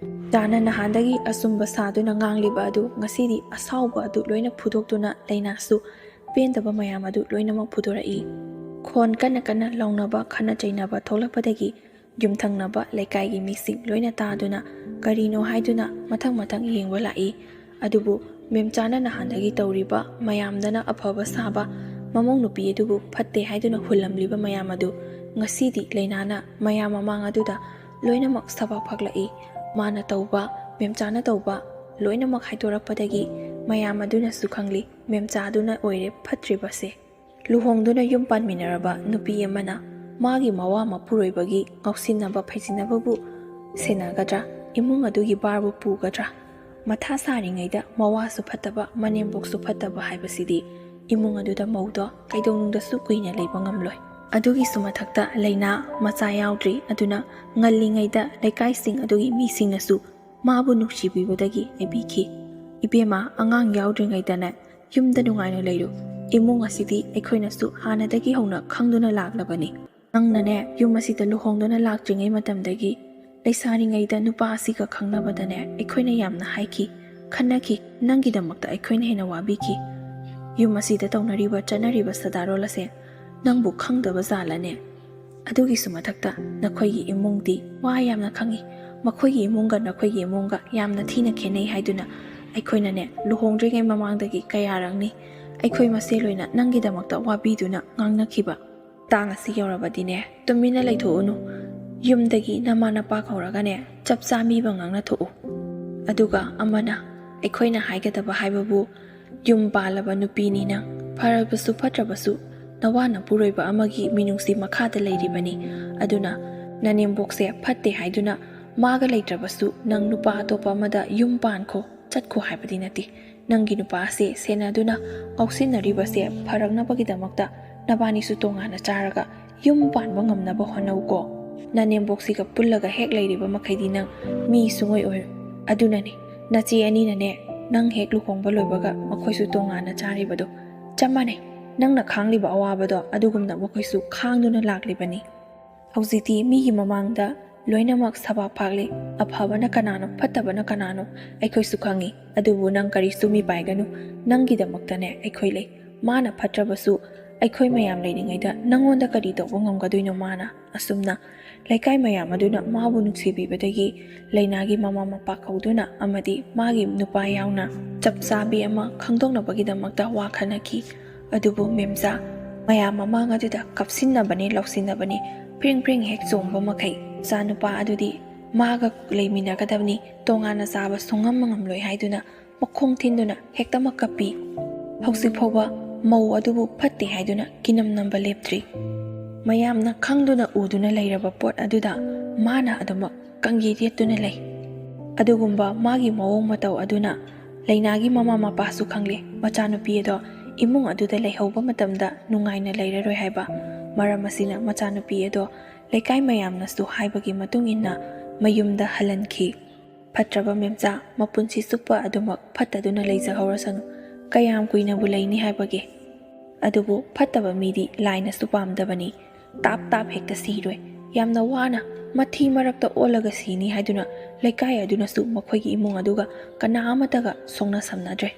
ꯆꯥꯅ ꯅꯍꯥꯟꯗꯒꯤ ꯑꯆꯨꯝꯕ ꯁꯥꯗꯨꯅ ꯉꯥꯡꯂꯤꯕ ꯑꯗꯨ ꯉꯁꯤꯗꯤ ꯑꯁꯥꯎꯕ ꯑꯗꯨ ꯂꯣꯏꯅ ꯐꯨꯗꯣꯛꯇꯨꯅ ꯂꯩꯅꯥꯁꯨ ꯄꯦꯟꯗꯕ ꯃꯌꯥꯝ ꯑꯗꯨ ꯂꯣꯏꯅꯃꯛ ꯐꯨꯗꯣꯔꯛꯏ ꯈꯣꯟ ꯀꯟꯅ ꯂꯥꯎꯅꯕ ꯈꯟꯅ ꯆꯩꯅꯕ ꯊꯣꯛꯂꯛꯄꯗꯒꯤ ꯌꯨꯝꯊꯪꯅꯕ ꯂꯩꯀꯥꯏꯒꯤ ꯃꯤꯁꯤꯡ ꯂꯣꯏꯅ ꯇꯥꯗꯨꯅ ꯀꯔꯤꯅꯣ ꯍꯥꯏꯗꯨꯅ ꯃꯊꯪ ꯌꯦꯡꯕ ꯂꯥꯛꯏ꯫ ꯑꯗꯨꯕꯨ ꯃꯦꯝꯆꯥꯅ ꯅꯍꯥꯟꯗꯒꯤ ꯇꯧꯔꯤꯕ ꯃꯌꯥꯝꯗꯅ ꯑꯐꯕ ꯁꯥꯕ ꯃꯃꯧ ꯅꯨꯄꯤ ꯑꯗꯨꯕꯨ ꯐꯠꯇꯦ ꯍꯥꯏꯗꯨꯅ ꯍꯨꯜꯂꯝꯂꯤꯕ ꯃꯌꯥꯝ ꯑꯗꯨ ꯉꯁꯤꯗꯤ ꯂꯩꯅꯥꯅ ꯃꯌꯥꯝ ꯃꯃꯥꯡ ꯑꯗꯨꯗ ꯂꯣꯏꯅꯃꯛ ꯁꯕꯥꯛ ꯐꯛꯂꯛꯏ꯫ ꯃꯥꯅ ꯇꯧꯕ ꯃꯦꯝꯆꯥꯅ ꯇꯧꯕ ꯂꯣꯏꯅꯃꯛ ꯍꯥꯏꯗꯣꯔꯛꯄꯗꯒꯤ ꯃꯌꯥꯝ ꯑꯗꯨꯅꯁꯨ ꯈꯪꯂꯤ ꯃꯦꯝꯆꯥ ꯑꯗꯨꯅ ꯑꯣꯏꯔꯦ ꯐꯠꯇ꯭ꯔꯤꯕꯁꯦ꯫ ꯂꯨꯍꯣꯡꯗꯨꯅ ꯌꯨꯝ ꯄꯥꯟꯃꯤꯟꯅꯔꯕ ꯅꯨꯄꯤ ꯑꯃꯅ ꯃꯥꯒꯤ ꯃꯋꯥ ꯃꯄꯨꯔꯣꯏꯕꯒꯤ ꯉꯥꯎꯁꯤꯟꯅꯕ ꯐꯩꯖꯤꯟꯅꯕꯕꯨ ꯁꯦꯟꯅꯒꯗ꯭ꯔꯥ? ꯏꯃꯨꯡ ꯑꯗꯨꯒꯤ ꯕꯥꯔꯕꯨ ꯄꯨꯒꯗ꯭ꯔꯥ? ꯃꯊꯥ ꯁꯥꯔꯤꯉꯩꯗ ꯃꯋꯥꯁꯨ ꯐꯠꯇꯕ ꯃꯅꯦꯝꯕꯣꯛꯁꯨ ꯐꯠꯇꯕ ꯍꯥꯏꯕꯁꯤꯗꯤ ꯏꯃꯨꯡ ꯑꯗꯨꯗ ꯃꯧꯗꯣ ꯀꯩꯗꯧꯅꯨꯡꯗꯁꯨ ꯀꯨꯏꯅ ꯂꯩꯕ ꯉꯝꯂꯣꯏ꯫ ꯑꯗꯨꯒꯤꯁꯨ ꯃꯊꯛꯇ ꯂꯩꯅꯥ ꯃꯆꯥ ꯌꯥꯎꯗ꯭ꯔꯤ꯫ ꯑꯗꯨꯅ ꯉꯜꯂꯤꯉꯩꯗ ꯂꯩꯀꯥꯏꯁꯤꯡ ꯑꯗꯨꯒꯤ ꯃꯤꯁꯤꯡꯅꯁꯨ ꯃꯥꯕꯨ ꯅꯨꯡꯁꯤꯕꯤꯕꯗꯒꯤ ꯍꯥꯏꯕꯤꯈꯤ, ꯏꯕꯦꯝꯃ, ꯑꯉꯥꯡ ꯌꯥꯎꯗ꯭ꯔꯤꯉꯩꯗꯅꯦ ꯌꯨꯝꯗ ꯅꯨꯡꯉꯥꯏꯅ ꯂꯩꯔꯨ꯫ ꯏꯃꯨꯡ ꯑꯁꯤꯗꯤ ꯑꯩꯈꯣꯏꯅꯁꯨ ꯍꯥꯟꯅꯗꯒꯤ ꯍꯧꯅ ꯈꯪꯗꯨꯅ ꯂꯥꯛꯂꯕꯅꯤ꯫ ꯅꯪꯅꯅꯦ ꯌꯨꯝ ꯑꯁꯤꯗ ꯂꯨꯍꯣꯡꯗꯨꯅ ꯂꯥꯛꯇ꯭ꯔꯤꯉꯩ ꯃꯇꯝꯗꯒꯤ ꯂꯩꯁꯥꯔꯤꯉꯩꯗ ꯅꯨꯄꯥ ꯑꯁꯤꯒ ꯈꯪꯅꯕꯗꯅꯦ ꯑꯩꯈꯣꯏꯅ ꯌꯥꯝꯅ ꯍꯥꯏꯈꯤ, ꯈꯟꯅꯈꯤ, ꯅꯪꯒꯤꯗꯃꯛꯇ ꯑꯩꯈꯣꯏꯅ ꯍꯦꯟꯅ ꯋꯥꯕꯤꯈꯤ꯫ ꯌꯨꯝ ꯑꯁꯤꯗ ꯇꯧꯅꯔꯤꯕ ꯆꯠꯅꯔꯤꯕ ꯁꯗꯥꯔꯣꯜ ꯑꯁꯦ ꯅꯪꯕꯨ ꯈꯪꯗꯕ ꯖꯥꯠꯂꯅꯦ? ꯑꯗꯨꯒꯤꯁꯨ ꯃꯊꯛꯇ ꯅꯈꯣꯏꯒꯤ ꯏꯃꯨꯡꯗꯤ ꯋꯥ ꯌꯥꯝꯅ ꯈꯪꯉꯤ, ꯃꯈꯣꯏꯒꯤ ꯏꯃꯨꯡꯒ ꯅꯈꯣꯏꯒꯤ ꯏꯃꯨꯡꯒ ꯌꯥꯝꯅ ꯊꯤꯅ ꯈꯦꯠꯅꯩ ꯍꯥꯏꯗꯨꯅ ꯑꯩꯈꯣꯏꯅꯅꯦ ꯂꯨꯍꯣꯡꯗ꯭ꯔꯤꯉꯩ ꯃꯃꯥꯡꯗꯒꯤ ꯀꯌꯥꯔꯛꯅꯤ ꯑꯩꯈꯣꯏ ꯃꯁꯦꯜ ꯑꯣꯏꯅ ꯅꯪꯒꯤꯗꯃꯛꯇ ꯋꯥꯕꯤꯗꯨꯅ ꯉꯥꯡꯅꯈꯤꯕ꯫ ꯇꯥꯡ ꯑꯁꯤ ꯌꯧꯔꯕꯗꯤꯅꯦ ꯇꯨꯃꯤꯟꯅ ꯂꯩꯊꯣꯛꯎꯅꯨ꯫ ꯌꯨꯝꯗꯒꯤ ꯅꯃꯥ ꯅꯄꯥ ꯀꯧꯔꯒꯅꯦ ꯆꯞ ꯆꯥꯕꯤꯕ ꯉꯥꯡꯅꯊꯣꯛꯎ꯫ ꯑꯗꯨꯒ ꯑꯃꯅ ꯑꯩꯈꯣꯏꯅ ꯍꯥꯏꯒꯗꯕ ꯍꯥꯏꯕꯕꯨ ꯌꯨꯝ ꯄꯥꯜꯂꯕ ꯅꯨꯄꯤꯅꯤ ꯅꯪ, ꯐꯔꯕꯁꯨ ꯐꯠꯇ꯭ꯔꯕꯁꯨ ꯅꯋꯥ ꯅꯄꯨꯔꯣꯏꯕ ꯑꯃꯒꯤ ꯃꯤꯅꯨꯡꯁꯤ ꯃꯈꯥꯗ ꯂꯩꯔꯤꯕꯅꯤ꯫ ꯑꯗꯨꯅ ꯅꯅꯦꯝꯕꯣꯛꯁꯦ ꯐꯠꯇꯦ ꯍꯥꯏꯗꯨꯅ ꯃꯥꯒ ꯂꯩꯇ꯭ꯔꯕꯁꯨ ꯅꯪ ꯅꯨꯄꯥ ꯑꯇꯣꯞꯄ ꯑꯃꯗ ꯌꯨꯝ ꯄꯥꯟꯈꯣ, ꯆꯠꯈꯣ ꯍꯥꯏꯕꯗꯤ ꯅꯠꯇꯦ꯫ ꯅꯪꯒꯤ ꯅꯨꯄꯥ ꯑꯁꯦ ꯁꯦꯟꯅꯗꯨꯅ ꯉꯥꯎꯁꯤꯟꯅꯔꯤꯕꯁꯦ ꯐꯔꯛꯅꯕꯒꯤꯗꯃꯛꯇ ꯅꯕꯥꯅꯤꯁꯨ ꯇꯣꯉꯥꯟꯅ ꯆꯥꯔꯒ ꯌꯨꯝ ꯄꯥꯟꯕ ꯉꯝꯅꯕ ꯍꯣꯠꯅꯧꯀꯣ꯫ ꯅꯅꯦꯝꯕꯣꯛꯁꯤꯒ ꯄꯨꯜꯂꯒ ꯍꯦꯛ ꯂꯩꯔꯤꯕ ꯃꯈꯩꯗꯤ ꯅꯪ ꯃꯤ ꯁꯨꯡꯑꯣꯏ ꯑꯣꯏꯔꯣꯏ꯫ ꯑꯗꯨꯅꯅꯦ ꯅꯆꯦ ꯑꯅꯤꯅꯅꯦ ꯅꯪ ꯍꯦꯛ ꯂꯨꯍꯣꯡꯕ ꯂꯣꯏꯕꯒ ꯃꯈꯣꯏꯁꯨ ꯇꯣꯉꯥꯟꯅ ꯆꯥꯔꯤꯕꯗꯣ ꯆꯞ ꯃꯥꯟꯅꯩ꯫ ꯅꯪꯅ ꯈꯥꯡꯂꯤꯕ ꯑꯋꯥꯕꯗꯣ ꯑꯗꯨꯒꯨꯝꯅ ꯃꯈꯣꯏꯁꯨ ꯈꯥꯡꯗꯨꯅ ꯂꯥꯛꯂꯤꯕꯅꯤ꯫ ꯍꯧꯖꯤꯛꯇꯤ ꯃꯤꯒꯤ ꯃꯃꯥꯡꯗ ꯂꯣꯏꯅꯃꯛ ꯁꯕꯥꯛ ꯐꯥꯛꯂꯤ꯫ ꯑꯐꯕꯅ ꯀꯅꯥꯅꯣ ꯐꯠꯇꯕꯅ ꯀꯅꯥꯅꯣ ꯑꯩꯈꯣꯏꯁꯨ ꯈꯪꯉꯤ꯫ ꯑꯗꯨꯕꯨ ꯅꯪ ꯀꯔꯤꯁꯨ ꯃꯤꯄꯥꯏꯒꯅꯨ꯫ ꯅꯪꯒꯤꯗꯃꯛꯇꯅꯦ ꯑꯩꯈꯣꯏ ꯂꯩ꯫ ꯃꯥꯅ ꯐꯠꯇ꯭ꯔꯕꯁꯨ ꯑꯩꯈꯣই ꯃꯌꯥꯝ ꯂꯩꯔꯤꯉꯩꯗ ꯅꯪꯉꯣꯟꯗ ꯀꯔꯤ ꯇꯧꯕ ꯉꯝꯒꯗꯣꯏꯅꯣ ꯃꯥꯅ? ꯑꯁꯨꯝꯅ ꯂꯩꯀꯥꯏ ꯃꯌꯥꯝ ꯑꯗꯨꯅ ꯃꯥꯕꯨ ꯅꯨꯡꯁꯤꯕꯤꯕꯗꯒꯤ ꯂꯩꯅꯥꯒꯤ ꯃꯃꯥ ꯃꯄꯥ ꯀꯧꯗꯨꯅ ꯑꯃꯗꯤ ꯃꯥꯒꯤ ꯅꯨꯄꯥ ꯌꯥꯎꯅ ꯆꯞ ꯆꯥꯕꯤ ꯑꯃ ꯈꯪꯗꯣꯛꯅꯕꯒꯤꯗꯃꯛꯇ ꯋꯥ ꯈꯟꯅꯈꯤ꯫ ꯑꯗꯨꯕꯨ ꯃꯦꯝꯆꯥ, ꯃꯌꯥꯝ ꯃꯃꯥꯡ ꯑꯗꯨꯗ ꯀꯞꯁꯤꯟꯅꯕꯅꯤ ꯂꯧꯁꯤꯟꯅꯕꯅꯤ ꯐ꯭ꯔꯤꯡ ꯐ꯭ꯔꯤꯡ ꯍꯦꯛ ꯆꯣꯡꯕ ꯃꯈꯩ ꯏꯆꯥ ꯅꯨꯄꯥ ꯑꯗꯨꯗꯤ ꯃꯥꯒ ꯂꯩꯃꯤꯟꯅꯒꯗꯕꯅꯤ, ꯇꯣꯉꯥꯟꯅ ꯆꯥꯕ ꯁꯨꯡꯉꯝ ꯉꯝꯂꯣꯏ ꯍꯥꯏꯗꯨꯅ ꯃꯈꯣꯡ ꯊꯤꯟꯗꯨꯅ ꯍꯦꯛꯇꯃꯛ ꯀꯞꯄꯤ꯫ ꯍꯧꯖꯤꯛ ꯐꯥꯎꯕ ꯃꯧ ꯑꯗꯨꯕꯨ ꯐꯠꯇꯦ ꯍꯥꯏꯗꯨꯅ ꯀꯤꯅꯝ ꯅꯝꯕ ꯂꯦꯞꯇ꯭ꯔꯤ꯫ ꯃꯌꯥꯝꯅ ꯈꯪꯗꯨꯅ ꯎꯗꯨꯅ ꯂꯩꯔꯕ ꯄꯣꯠ ꯑꯗꯨꯗ ꯃꯥꯅ ꯑꯗꯨꯃꯛ ꯀꯪꯒꯤ ꯌꯦꯠꯇꯨꯅ ꯂꯩ꯫ ꯑꯗꯨꯒꯨꯝꯕ ꯃꯥꯒꯤ ꯃꯑꯣꯡ ꯃꯇꯧ ꯑꯗꯨꯅ ꯂꯩꯅꯥꯒꯤ ꯃꯃꯥ ꯃꯄꯥꯁꯨ ꯈꯪꯂꯦ ꯃꯆꯥꯅꯨꯄꯤ ꯑꯗꯣ ꯏꯃꯨꯡ ꯑꯗꯨꯗ ꯂꯩꯍꯧꯕ ꯃꯇꯝꯗ ꯅꯨꯡꯉꯥꯏꯅ ꯂꯩꯔꯔꯣꯏ ꯍꯥꯏꯕ꯫ ꯃꯔꯝ ꯑꯁꯤꯅ ꯃꯆꯥꯅꯨꯄꯤ ꯑꯗꯣ ꯂꯩꯀꯥꯏ ꯃꯌꯥꯝꯅꯁꯨ ꯍꯥꯏꯕꯒꯤ ꯃꯇꯨꯡ ꯏꯟꯅ ꯃꯌꯨꯝꯗ ꯍꯜꯍꯟꯈꯤ꯫ ꯐꯠꯇ꯭ꯔꯕ ꯃꯦꯝꯆꯥ, ꯃꯄꯨꯟꯁꯤ ꯆꯨꯞꯄ ꯑꯗꯨꯃꯛ ꯐꯠꯇꯗꯨꯅ ꯂꯩꯖꯍꯧꯔꯁꯅꯨ꯫ ꯀꯌꯥꯝ ꯀꯨꯏꯅꯕꯨ ꯂꯩꯅꯤ ꯍꯥꯏꯕꯒꯦ? ꯑꯗꯨꯕꯨ ꯐꯠꯇꯕ ꯃꯤꯗꯤ ꯂꯥꯏꯅꯁꯨ ꯄꯥꯝꯗꯕꯅꯤ꯫ ꯇꯥꯞ ꯇꯥꯞ ꯍꯦꯛꯇ ꯁꯤꯔꯣꯏ, ꯌꯥꯝꯅ ꯋꯥꯅ ꯃꯊꯤ ꯃꯔꯛꯇ ꯑꯣꯜꯂꯒ ꯁꯤꯅꯤ ꯍꯥꯏꯗꯨꯅ ꯂꯩꯀꯥꯏ ꯑꯗꯨꯅꯁꯨ ꯃꯈꯣꯏꯒꯤ ꯏꯃꯨꯡ ꯑꯗꯨꯒ ꯀꯅꯥ ꯑꯃꯠꯇꯒ ꯁꯣꯛꯅ ꯁꯝꯅꯗ꯭ꯔꯦ꯫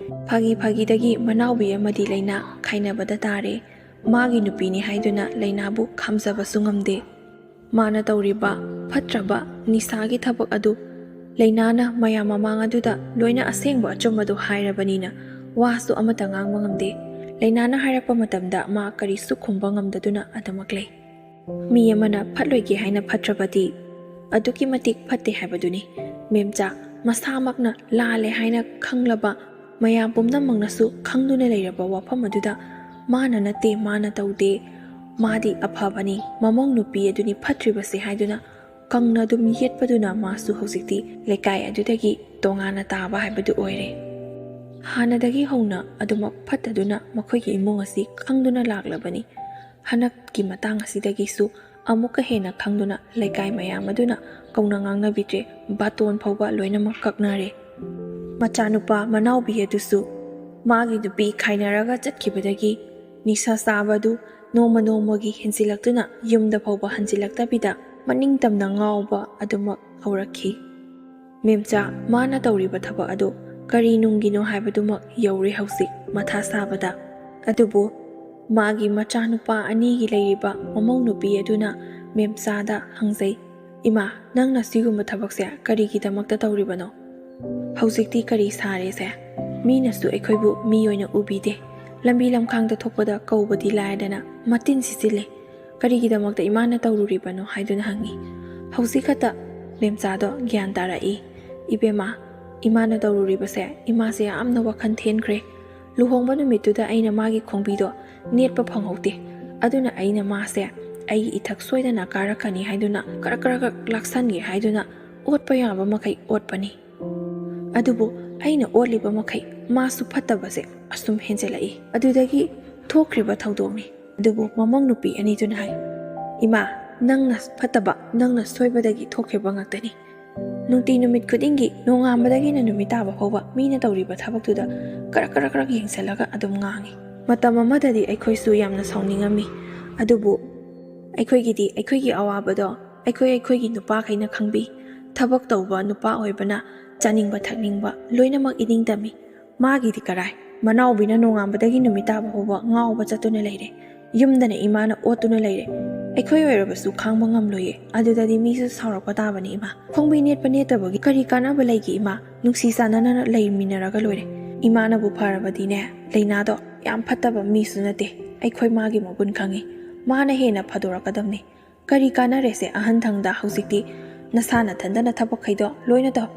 ꯐꯥꯒꯤꯗꯒꯤ ꯃꯅꯥꯎꯕꯤ ꯑꯃꯗꯤ ꯂꯩꯅꯥ ꯈꯥꯏꯅꯕꯗ ꯇꯥꯔꯦ꯫ ꯃꯥꯒꯤ ꯅꯨꯄꯤꯅꯤ ꯍꯥꯏꯗꯨꯅ ꯂꯩꯅꯥꯕꯨ ꯈꯥꯝꯖꯕꯁꯨ ꯉꯝꯗꯦ꯫ ꯃꯥꯅ ꯇꯧꯔꯤꯕ ꯐꯠꯇ꯭ꯔꯕ ꯅꯤꯁꯥꯒꯤ ꯊꯕꯛ ꯑꯗꯨ ꯂꯩꯅꯥꯅ ꯃꯌꯥꯝ ꯃꯃꯥꯡ ꯑꯗꯨꯗ ꯂꯣꯏꯅ ꯑꯁꯦꯡꯕ ꯑꯆꯨꯝꯕꯗꯨ ꯍꯥꯏꯔꯕꯅꯤꯅ ꯋꯥꯁꯨ ꯑꯃꯠꯇ ꯉꯥꯡꯕ ꯉꯝꯗꯦ꯫ ꯂꯩꯅꯥꯅ ꯍꯥꯏꯔꯛꯄ ꯃꯇꯝꯗ ꯃꯥ ꯀꯔꯤꯁꯨ ꯈꯨꯝꯕ ꯉꯝꯗꯗꯨꯅ ꯑꯗꯨꯃꯛ ꯂꯩ꯫ ꯃꯤ ꯑꯃꯅ ꯐꯠꯂꯣꯏꯒꯦ ꯍꯥꯏꯅ ꯐꯠꯇ꯭ꯔꯕꯗꯤ ꯑꯗꯨꯛꯀꯤ ꯃꯇꯤꯛ ꯐꯠꯇꯦ ꯍꯥꯏꯕꯗꯨꯅꯤ꯫ ꯃꯦꯝꯆꯥ, ꯃꯁꯥꯃꯛꯅ ꯂꯥꯜꯂꯦ ꯍꯥꯏꯅ ꯈꯪꯂꯕ ꯃꯌꯥꯝ ꯄꯨꯝꯅꯃꯛꯅꯁꯨ ꯈꯪꯗꯨꯅ ꯂꯩꯔꯕ ꯋꯥꯐꯝ ꯑꯗꯨꯗ ꯃꯥꯅ ꯅꯠꯇꯦ, ꯃꯥꯅ ꯇꯧꯗꯦ, ꯃꯥꯗꯤ ꯑꯐꯕꯅꯤ, ꯃꯃꯧ ꯅꯨꯄꯤ ꯑꯗꯨꯅꯤ ꯐꯠꯇ꯭ꯔꯤꯕꯁꯦ ꯍꯥꯏꯗꯨꯅ ꯀꯪꯅ ꯑꯗꯨꯝ ꯌꯦꯠꯄꯗꯨꯅ ꯃꯥꯁꯨ ꯍꯧꯖꯤꯛꯇꯤ ꯂꯩꯀꯥꯏ ꯑꯗꯨꯗꯒꯤ ꯇꯣꯉꯥꯟꯅ ꯇꯥꯕ ꯍꯥꯏꯕꯗꯨ ꯑꯣꯏꯔꯦ꯫ ꯍꯥꯟꯅꯗꯒꯤ ꯍꯧꯅ ꯑꯗꯨꯃꯛ ꯐꯠꯇꯗꯨꯅ ꯃꯈꯣꯏꯒꯤ ꯏꯃꯨꯡ ꯑꯁꯤ ꯈꯪꯗꯨꯅ ꯂꯥꯛꯂꯕꯅꯤ꯫ ꯍꯟꯗꯛꯀꯤ ꯃꯇꯥꯡ ꯑꯁꯤꯗꯒꯤꯁꯨ ꯑꯃꯨꯛꯀ ꯍꯦꯟꯅ ꯈꯪꯗꯨꯅ ꯂꯩꯀꯥꯏ ꯃꯌꯥꯝ ꯑꯗꯨꯅ ꯀꯧꯅ ꯉꯥꯡꯅꯕꯤꯗ꯭ꯔꯦ, ꯕꯥꯇꯣꯟ ꯐꯥꯎꯕ ꯂꯣꯏꯅꯃꯛ ꯀꯛꯅꯔꯦ꯫ ꯃꯆꯥꯅꯨꯄꯥ ꯃꯅꯥꯎꯕꯤ ꯑꯗꯨꯁꯨ ꯃꯥꯒꯤ ꯅꯨꯄꯤ ꯈꯥꯏꯅꯔꯒ ꯆꯠꯈꯤꯕꯗꯒꯤ ꯅꯤꯁꯥ ꯆꯥꯕꯗꯨ ꯅꯣꯡꯃ ꯅꯣꯡꯃꯒꯤ ꯍꯦꯟꯖꯤꯜꯂꯛꯇꯨꯅ ꯌꯨꯝꯗ ꯐꯥꯎꯕ ꯍꯟꯖꯤꯜꯂꯛꯇꯕꯤꯗ ꯃꯅꯤꯡꯇꯝꯅ ꯉꯥꯎꯕ ꯑꯗꯨꯃꯛ ꯍꯧꯔꯛꯈꯤ꯫ ꯃꯦꯝꯆꯥ, ꯃꯥꯅ ꯇꯧꯔꯤꯕ ꯊꯕꯛ ꯑꯗꯨ ꯀꯔꯤ ꯅꯨꯡꯒꯤꯅꯣ ꯍꯥꯏꯕꯗꯨꯃꯛ ꯌꯧꯔꯦ ꯍꯧꯖꯤꯛ ꯃꯊꯥ ꯁꯥꯕꯗ꯫ ꯑꯗꯨꯕꯨ ꯃꯥꯒꯤ ꯃꯆꯥꯅꯨꯄꯥ ꯑꯅꯤꯒꯤ ꯂꯩꯔꯤꯕ ꯃꯃꯧ ꯅꯨꯄꯤ ꯑꯗꯨꯅ ꯃꯦꯝꯆꯥꯗ ꯍꯪꯖꯩ, Ima, nangna sigumba thabakse karigidamaktha tawribano? Hꯧꯖꯤꯛꯇꯤ ꯀꯔꯤ ꯁꯥꯔꯦꯁꯦ? ꯃꯤꯅꯁꯨ ꯑꯩꯈꯣꯏꯕꯨ ꯃꯤ ꯑꯣꯏꯅ ꯎꯕꯤꯗꯦ. ꯂꯝꯕꯤ ꯂꯝꯈꯥꯡꯗ ꯊꯣꯛꯄꯗ ꯀꯧꯕꯗꯤ ꯂꯥꯏꯔꯗꯅ ꯃꯇꯤꯟ ꯁꯤꯆꯤꯜꯂꯦ. ꯀꯔꯤꯒꯤꯗꯃꯛꯇ ꯏꯃꯥꯅ ꯇꯧꯔꯨꯔꯤꯕꯅꯣ ꯍꯥꯏꯗꯨꯅ ꯍꯪꯉꯤ. ꯍꯧꯖꯤꯛ ꯈꯛꯇ ꯃꯦꯝꯆꯥꯗꯣ ꯒ꯭ꯌꯥꯟ ꯇꯥꯔꯛꯏ. ꯏꯕꯦꯝꯃ, ꯏꯃꯥꯅ ꯇꯧꯔꯨꯔꯤꯕꯁꯦ ꯏꯃꯥꯁꯦ ꯌꯥꯝꯅ ꯋꯥꯈꯜ ꯊꯦꯟꯈ꯭ꯔꯦ. ꯂꯨꯍꯣꯡꯕ ꯅꯨꯃꯤꯠꯇꯨꯗ ꯑꯩꯅ ꯃꯥꯒꯤ ꯈꯣꯡꯕꯤꯗꯣ ꯅꯦꯠꯄ ꯐꯪꯍꯧꯗꯦ. ꯑꯗꯨꯅ ꯑꯩꯅ ꯃꯥꯁꯦ ꯑꯩꯒꯤ ꯏꯊꯛ ꯁꯣꯏꯗꯅ ꯀꯥꯔꯛꯀꯅꯤ ꯍꯥꯏꯗꯨꯅ ꯀꯔꯛ ꯂꯥꯛꯁꯟꯒꯦ ꯍꯥꯏꯗꯨꯅ ꯑꯣꯠꯄ ꯌꯥꯕ ꯃꯈꯩ ꯑꯣꯠꯄꯅꯤ. ꯑꯗꯨꯕꯨ ꯑꯩꯅ ꯑꯣꯠꯂꯤꯕ ꯃꯈꯩ ꯃꯥꯁꯨ ꯐꯠꯇꯕꯁꯦ ꯑꯁꯨꯝ ꯍꯦꯟꯖꯜꯂꯛꯏ. ꯑꯗꯨꯗꯒꯤ ꯊꯣꯛꯈ꯭ꯔꯤꯕ ꯊꯧꯗꯣꯛꯅꯤ. ꯑꯗꯨꯕꯨ ꯃꯃꯧ ꯅꯨꯄꯤ ꯑꯅꯤꯗꯨꯅ ꯍꯥꯏ, ꯏꯃꯥ, ꯅꯪꯅ ꯐꯠꯇꯕ, ꯅꯪꯅ ꯁꯣꯏꯕꯗꯒꯤ ꯊꯣꯛꯈꯤꯕ ꯉꯥꯛꯇꯅꯤ. ꯅꯨꯡꯇꯤ ꯅꯨꯃꯤꯠ ꯈꯨꯗꯤꯡꯒꯤ ꯅꯣꯡꯉꯥꯟꯕꯗꯒꯤꯅ ꯅꯨꯃꯤꯠ ꯇꯥꯕ ꯐꯥꯎꯕ ꯃꯤꯅ ꯇꯧꯔꯤꯕ ꯊꯕꯛꯇꯨꯗ ꯀꯔꯛ ꯌꯦꯡꯁꯜꯂꯒ ꯑꯗꯨꯝ ꯉꯥꯡꯉꯤ. ꯃꯇꯝ ꯑꯃꯗꯗꯤ ꯑꯩꯈꯣꯏꯁꯨ ꯌꯥꯝꯅ ꯁꯥꯎꯅꯤꯡꯉꯝꯃꯤ. ꯑꯗꯨꯕꯨ ꯑꯩꯈꯣꯏꯒꯤꯗꯤ ꯑꯩꯈꯣꯏꯒꯤ ꯑꯋꯥꯕꯗꯣ ꯑꯩꯈꯣꯏꯒꯤ ꯅꯨꯄꯥꯈꯩꯅ ꯈꯪꯕꯤ. ꯊꯕꯛ ꯇꯧꯕ ꯅꯨꯄꯥ ꯑꯣꯏꯕꯅ ꯆꯥꯅꯤꯡꯕ ꯊꯛꯅꯤꯡꯕ ꯂꯣꯏꯅꯃꯛ ꯏꯅꯤꯡꯇꯝꯃꯤ. ꯃꯥꯒꯤꯗꯤ ꯀꯔꯥꯏ, ꯃꯅꯥꯎꯕꯤꯅ ꯅꯣꯡꯉꯥꯟꯕꯗꯒꯤ ꯅꯨꯃꯤꯠ ꯇꯥꯕ ꯐꯥꯎꯕ ꯉꯥꯎꯕ ꯆꯠꯇꯨꯅ ꯂꯩꯔꯦ. ꯌꯨꯝꯗꯅ ꯏꯃꯥꯅ ꯑꯣꯠꯇꯨꯅ ꯂꯩꯔꯦ. ꯑꯩꯈꯣꯏ ꯑꯣꯏꯔꯕꯁꯨ ꯈꯥꯡꯕ ꯉꯝꯂꯣꯏꯌꯦ. ꯑꯗꯨꯗꯗꯤ ꯃꯤꯁꯨ ꯁꯥꯎꯔꯛꯄ ꯇꯥꯕꯅꯤ ꯏꯃꯥ. ꯈꯣꯡꯕꯤ ꯅꯦꯠꯄ ꯅꯦꯠꯇꯕꯒꯤ ꯀꯔꯤ ꯀꯥꯟꯅꯕ ꯂꯩꯒꯦ ꯏꯃꯥ? ꯅꯨꯡꯁꯤ ꯆꯥꯟꯅꯅ ꯂꯩꯃꯤꯟꯅꯔꯒ ꯂꯣꯏꯔꯦ. ꯏꯃꯥꯅꯕꯨ ꯐꯔꯕꯗꯤꯅꯦ, ꯂꯩꯅꯥꯗꯣ ꯌꯥꯝ ꯐꯠꯇꯕ ꯃꯤꯁꯨ ꯅꯠꯇꯦ. ꯑꯩꯈꯣꯏ ꯃꯥꯒꯤ ꯃꯒꯨꯟ ꯈꯪꯉꯤ. ꯃꯥꯅ ꯍꯦꯟꯅ ꯐꯗꯣꯔꯛꯀꯗꯕꯅꯤ. ꯀꯔꯤ ꯀꯥꯟꯅꯔꯦꯁꯦ ꯑꯍꯟꯊꯪꯗ ꯍꯧꯖꯤꯛꯇꯤ ꯅꯁꯥꯅ ꯊꯟꯗꯅ ꯊꯕꯛꯈꯩꯗꯣ ꯂꯣꯏꯅ ꯇꯧ.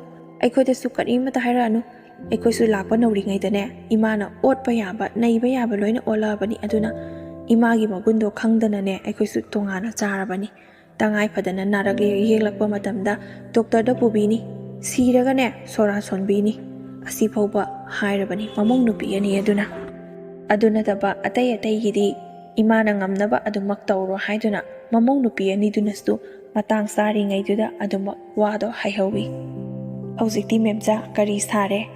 ꯑꯩꯈꯣꯏꯗꯁꯨ ꯀꯔꯤꯃꯇ ꯍꯥꯏꯔꯛꯑꯅꯨ. ꯑꯩꯈꯣꯏꯁꯨ ꯂꯥꯛꯄ ꯅꯧꯔꯤꯉꯩꯗꯅꯦ ꯏꯃꯥꯅ ꯑꯣꯠꯄ ꯌꯥꯕ, ꯅꯩꯕ ꯌꯥꯕ ꯂꯣꯏꯅ ꯑꯣꯠꯂꯛꯑꯕꯅꯤ. ꯑꯗꯨꯅ ꯏꯃꯥꯒꯤ ꯃꯒꯨꯟꯗꯣ ꯈꯪꯗꯅꯅꯦ ꯑꯩꯈꯣꯏꯁꯨ ꯇꯣꯉꯥꯟꯅ ꯆꯥꯔꯕꯅꯤ. ꯇꯉꯥꯏ ꯐꯗꯅ ꯅꯥꯔꯛ ꯌꯦꯛꯂꯛꯄ ꯃꯇꯝꯗ ꯗꯣꯛꯇꯔꯗ ꯄꯨꯕꯤꯅꯤ. ꯁꯤꯔꯒꯅꯦ ꯁꯣꯔꯥ ꯁꯣꯟꯕꯤꯅꯤ. ꯑꯁꯤ ꯐꯥꯎꯕ ꯍꯥꯏꯔꯕꯅꯤ ꯃꯃꯧ ꯅꯨꯄꯤ ꯑꯅꯤ ꯑꯗꯨꯅ. ꯑꯗꯨ ꯅꯠꯇꯕ ꯑꯇꯩꯒꯤꯗꯤ ꯏꯃꯥꯅ ꯉꯝꯅꯕ ꯑꯗꯨꯃꯛ ꯇꯧꯔꯣ ꯍꯥꯏꯗꯨꯅ ꯃꯃꯧ ꯅꯨꯄꯤ ꯑꯅꯤꯗꯨꯅꯁꯨ ꯃꯇꯥꯡ ꯆꯥꯔꯤꯉꯩꯗꯨꯗ ꯑꯗꯨꯃꯛ ꯋꯥꯗꯣ ꯍꯥꯏꯍꯧꯋꯤ. ꯍꯧꯖꯤꯛꯇꯤ ꯃꯦꯝꯆꯥ ꯀꯔꯤ ꯁꯥꯔꯦ?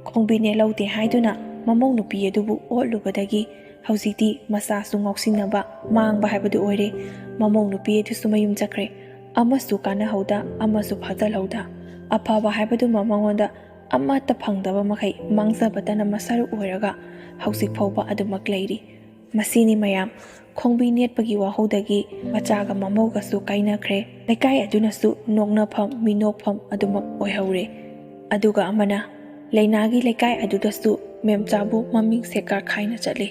ꯈꯣꯡꯕꯤꯅꯦ ꯂꯧꯗꯦ ꯍꯥꯏꯗꯨꯅ ꯃꯃꯧ ꯅꯨꯄꯤ ꯑꯗꯨꯕు ꯑꯣꯠꯂꯨꯕꯗꯒꯤ ꯍꯧꯖꯤꯛꯇꯤ ꯃꯆꯥꯁꯨ ꯉꯥꯎꯁꯤꯟꯅꯕ, ꯃꯥꯡꯕ ꯍꯥꯏꯕꯗꯨ ꯑꯣꯏꯔꯦ. ꯃꯃꯧ ꯅꯨꯄꯤ ꯑꯗꯨꯁꯨ ꯃꯌꯨꯝ ꯆꯠꯈ꯭ꯔꯦ. ꯑꯃꯁꯨ ꯀꯥꯟꯅꯍꯧꯗ, ꯑꯃꯁꯨ ꯐꯥꯖꯜꯍꯧꯗ. ꯑꯐꯕ ꯍꯥꯏꯕꯗꯨꯃ ꯃꯉꯣꯟꯗ ꯑꯃꯠꯇ ꯐꯪꯗꯕ ꯃꯈꯩ ꯃꯥꯡꯖꯕꯇꯅ ꯃꯁꯔꯨꯛ ꯑꯣꯏꯔꯒ ꯍꯧꯖꯤꯛ ꯐꯥꯎꯕ ꯑꯗꯨꯃꯛ ꯂꯩꯔꯤ. ꯃꯁꯤꯅꯤ ꯃꯌꯥꯝ. ꯈꯣꯡꯕꯤ ꯅꯦꯠꯄꯒꯤ ꯋꯥꯍꯧꯗꯒꯤ ꯃꯆꯥꯒ ꯃꯃꯧꯒꯁꯨ ꯀꯥꯏꯅꯈ꯭ꯔꯦ. ꯂꯩꯀꯥꯏ ꯑꯗꯨꯅꯁꯨ ꯅꯣꯛꯅꯐꯝ ꯃꯤꯅꯣꯛꯐꯝ ꯑꯗꯨꯃꯛ ꯑꯣꯏꯍꯧꯔꯦ. ꯑꯗꯨꯒ ꯑꯃꯅ ꯂꯩꯅꯥꯒꯤ ꯂꯩꯀꯥꯏ ꯑꯗꯨꯗꯁꯨ ꯃꯦꯝꯆꯥꯕꯨ ꯃꯃꯤꯡ ꯁꯦꯀꯥꯔ ꯈꯥꯏꯅ ꯆꯠꯂꯤ.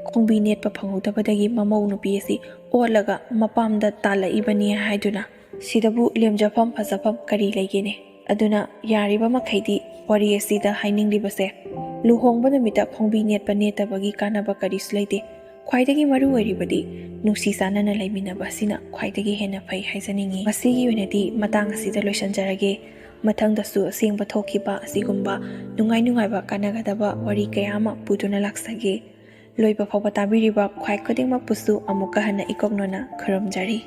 ꯈꯣꯡꯕꯤ ꯅꯦꯠꯄ ꯐꯪꯍꯧꯗꯕꯗꯒꯤ ꯃꯃꯧ ꯅꯨꯄꯤ ꯑꯁꯤ ꯑꯣꯠꯂꯒ ꯃꯄꯥꯝꯗ ꯇꯥꯜꯂꯛꯏꯕꯅꯤ ꯍꯥꯏꯗꯨꯅ. ꯁꯤꯗꯕꯨ ꯂꯦꯝꯖꯐꯝ ꯐꯖꯐꯝ ꯀꯔꯤ ꯂꯩꯒꯦꯅꯦ? ꯑꯗꯨꯅ ꯌꯥꯔꯤꯕ ꯃꯈꯩꯗꯤ ꯋꯥꯔꯤ ꯑꯁꯤꯗ ꯍꯥꯏꯅꯤꯡꯂꯤꯕꯁꯦ, ꯂꯨꯍꯣꯡꯕ ꯅꯨꯃꯤꯠꯇ ꯈꯣꯡꯕꯤ ꯅꯦꯠꯄ ꯅꯦꯠꯇꯕꯒꯤ ꯀꯥꯟꯅꯕ ꯀꯔꯤꯁꯨ ꯂꯩꯇꯦ. ꯈ꯭ꯋꯥꯏꯗꯒꯤ ꯃꯔꯨ ꯑꯣꯏꯔꯤꯕꯗꯤ ꯅꯨꯡꯁꯤ ꯆꯥꯟꯅꯅ ꯂꯩꯃꯤꯟꯅꯕ ꯑꯁꯤꯅ ꯈ꯭ꯋꯥꯏꯗꯒꯤ ꯍꯦꯟꯅ ꯐꯩ ꯍꯥꯏꯖꯅꯤꯡꯉꯤ. ꯉꯁꯤꯒꯤ ꯑꯣꯏꯅꯗꯤ ꯃꯇꯥꯡ ꯑꯁꯤꯗ ꯂꯣꯏꯁꯤꯟꯖꯔꯒꯦ. ꯃꯊꯪꯗꯁꯨ ꯑꯁꯦꯡꯕ ꯊꯣꯛꯈꯤꯕ ꯑꯁꯤꯒꯨꯝꯕ ꯅꯨꯡꯉꯥꯏꯕ ꯀꯥꯟꯅꯒꯗꯕ ꯋꯥꯔꯤ ꯀꯌꯥ ꯑꯃ ꯄꯨꯗꯨꯅ ꯂꯥꯛꯆꯒꯦ. ꯂꯣꯏꯕ ꯐꯥꯎꯕ ꯇꯥꯕꯤꯔꯤꯕ ꯈ꯭ꯋꯥꯏ ꯈꯨꯗꯤꯡꯃꯛꯄꯨꯁꯨ ꯑꯃꯨꯛꯀ ꯍꯟꯅ ꯏꯀꯣꯛꯅꯅ ꯈꯨꯔꯨꯝꯖꯔꯤ.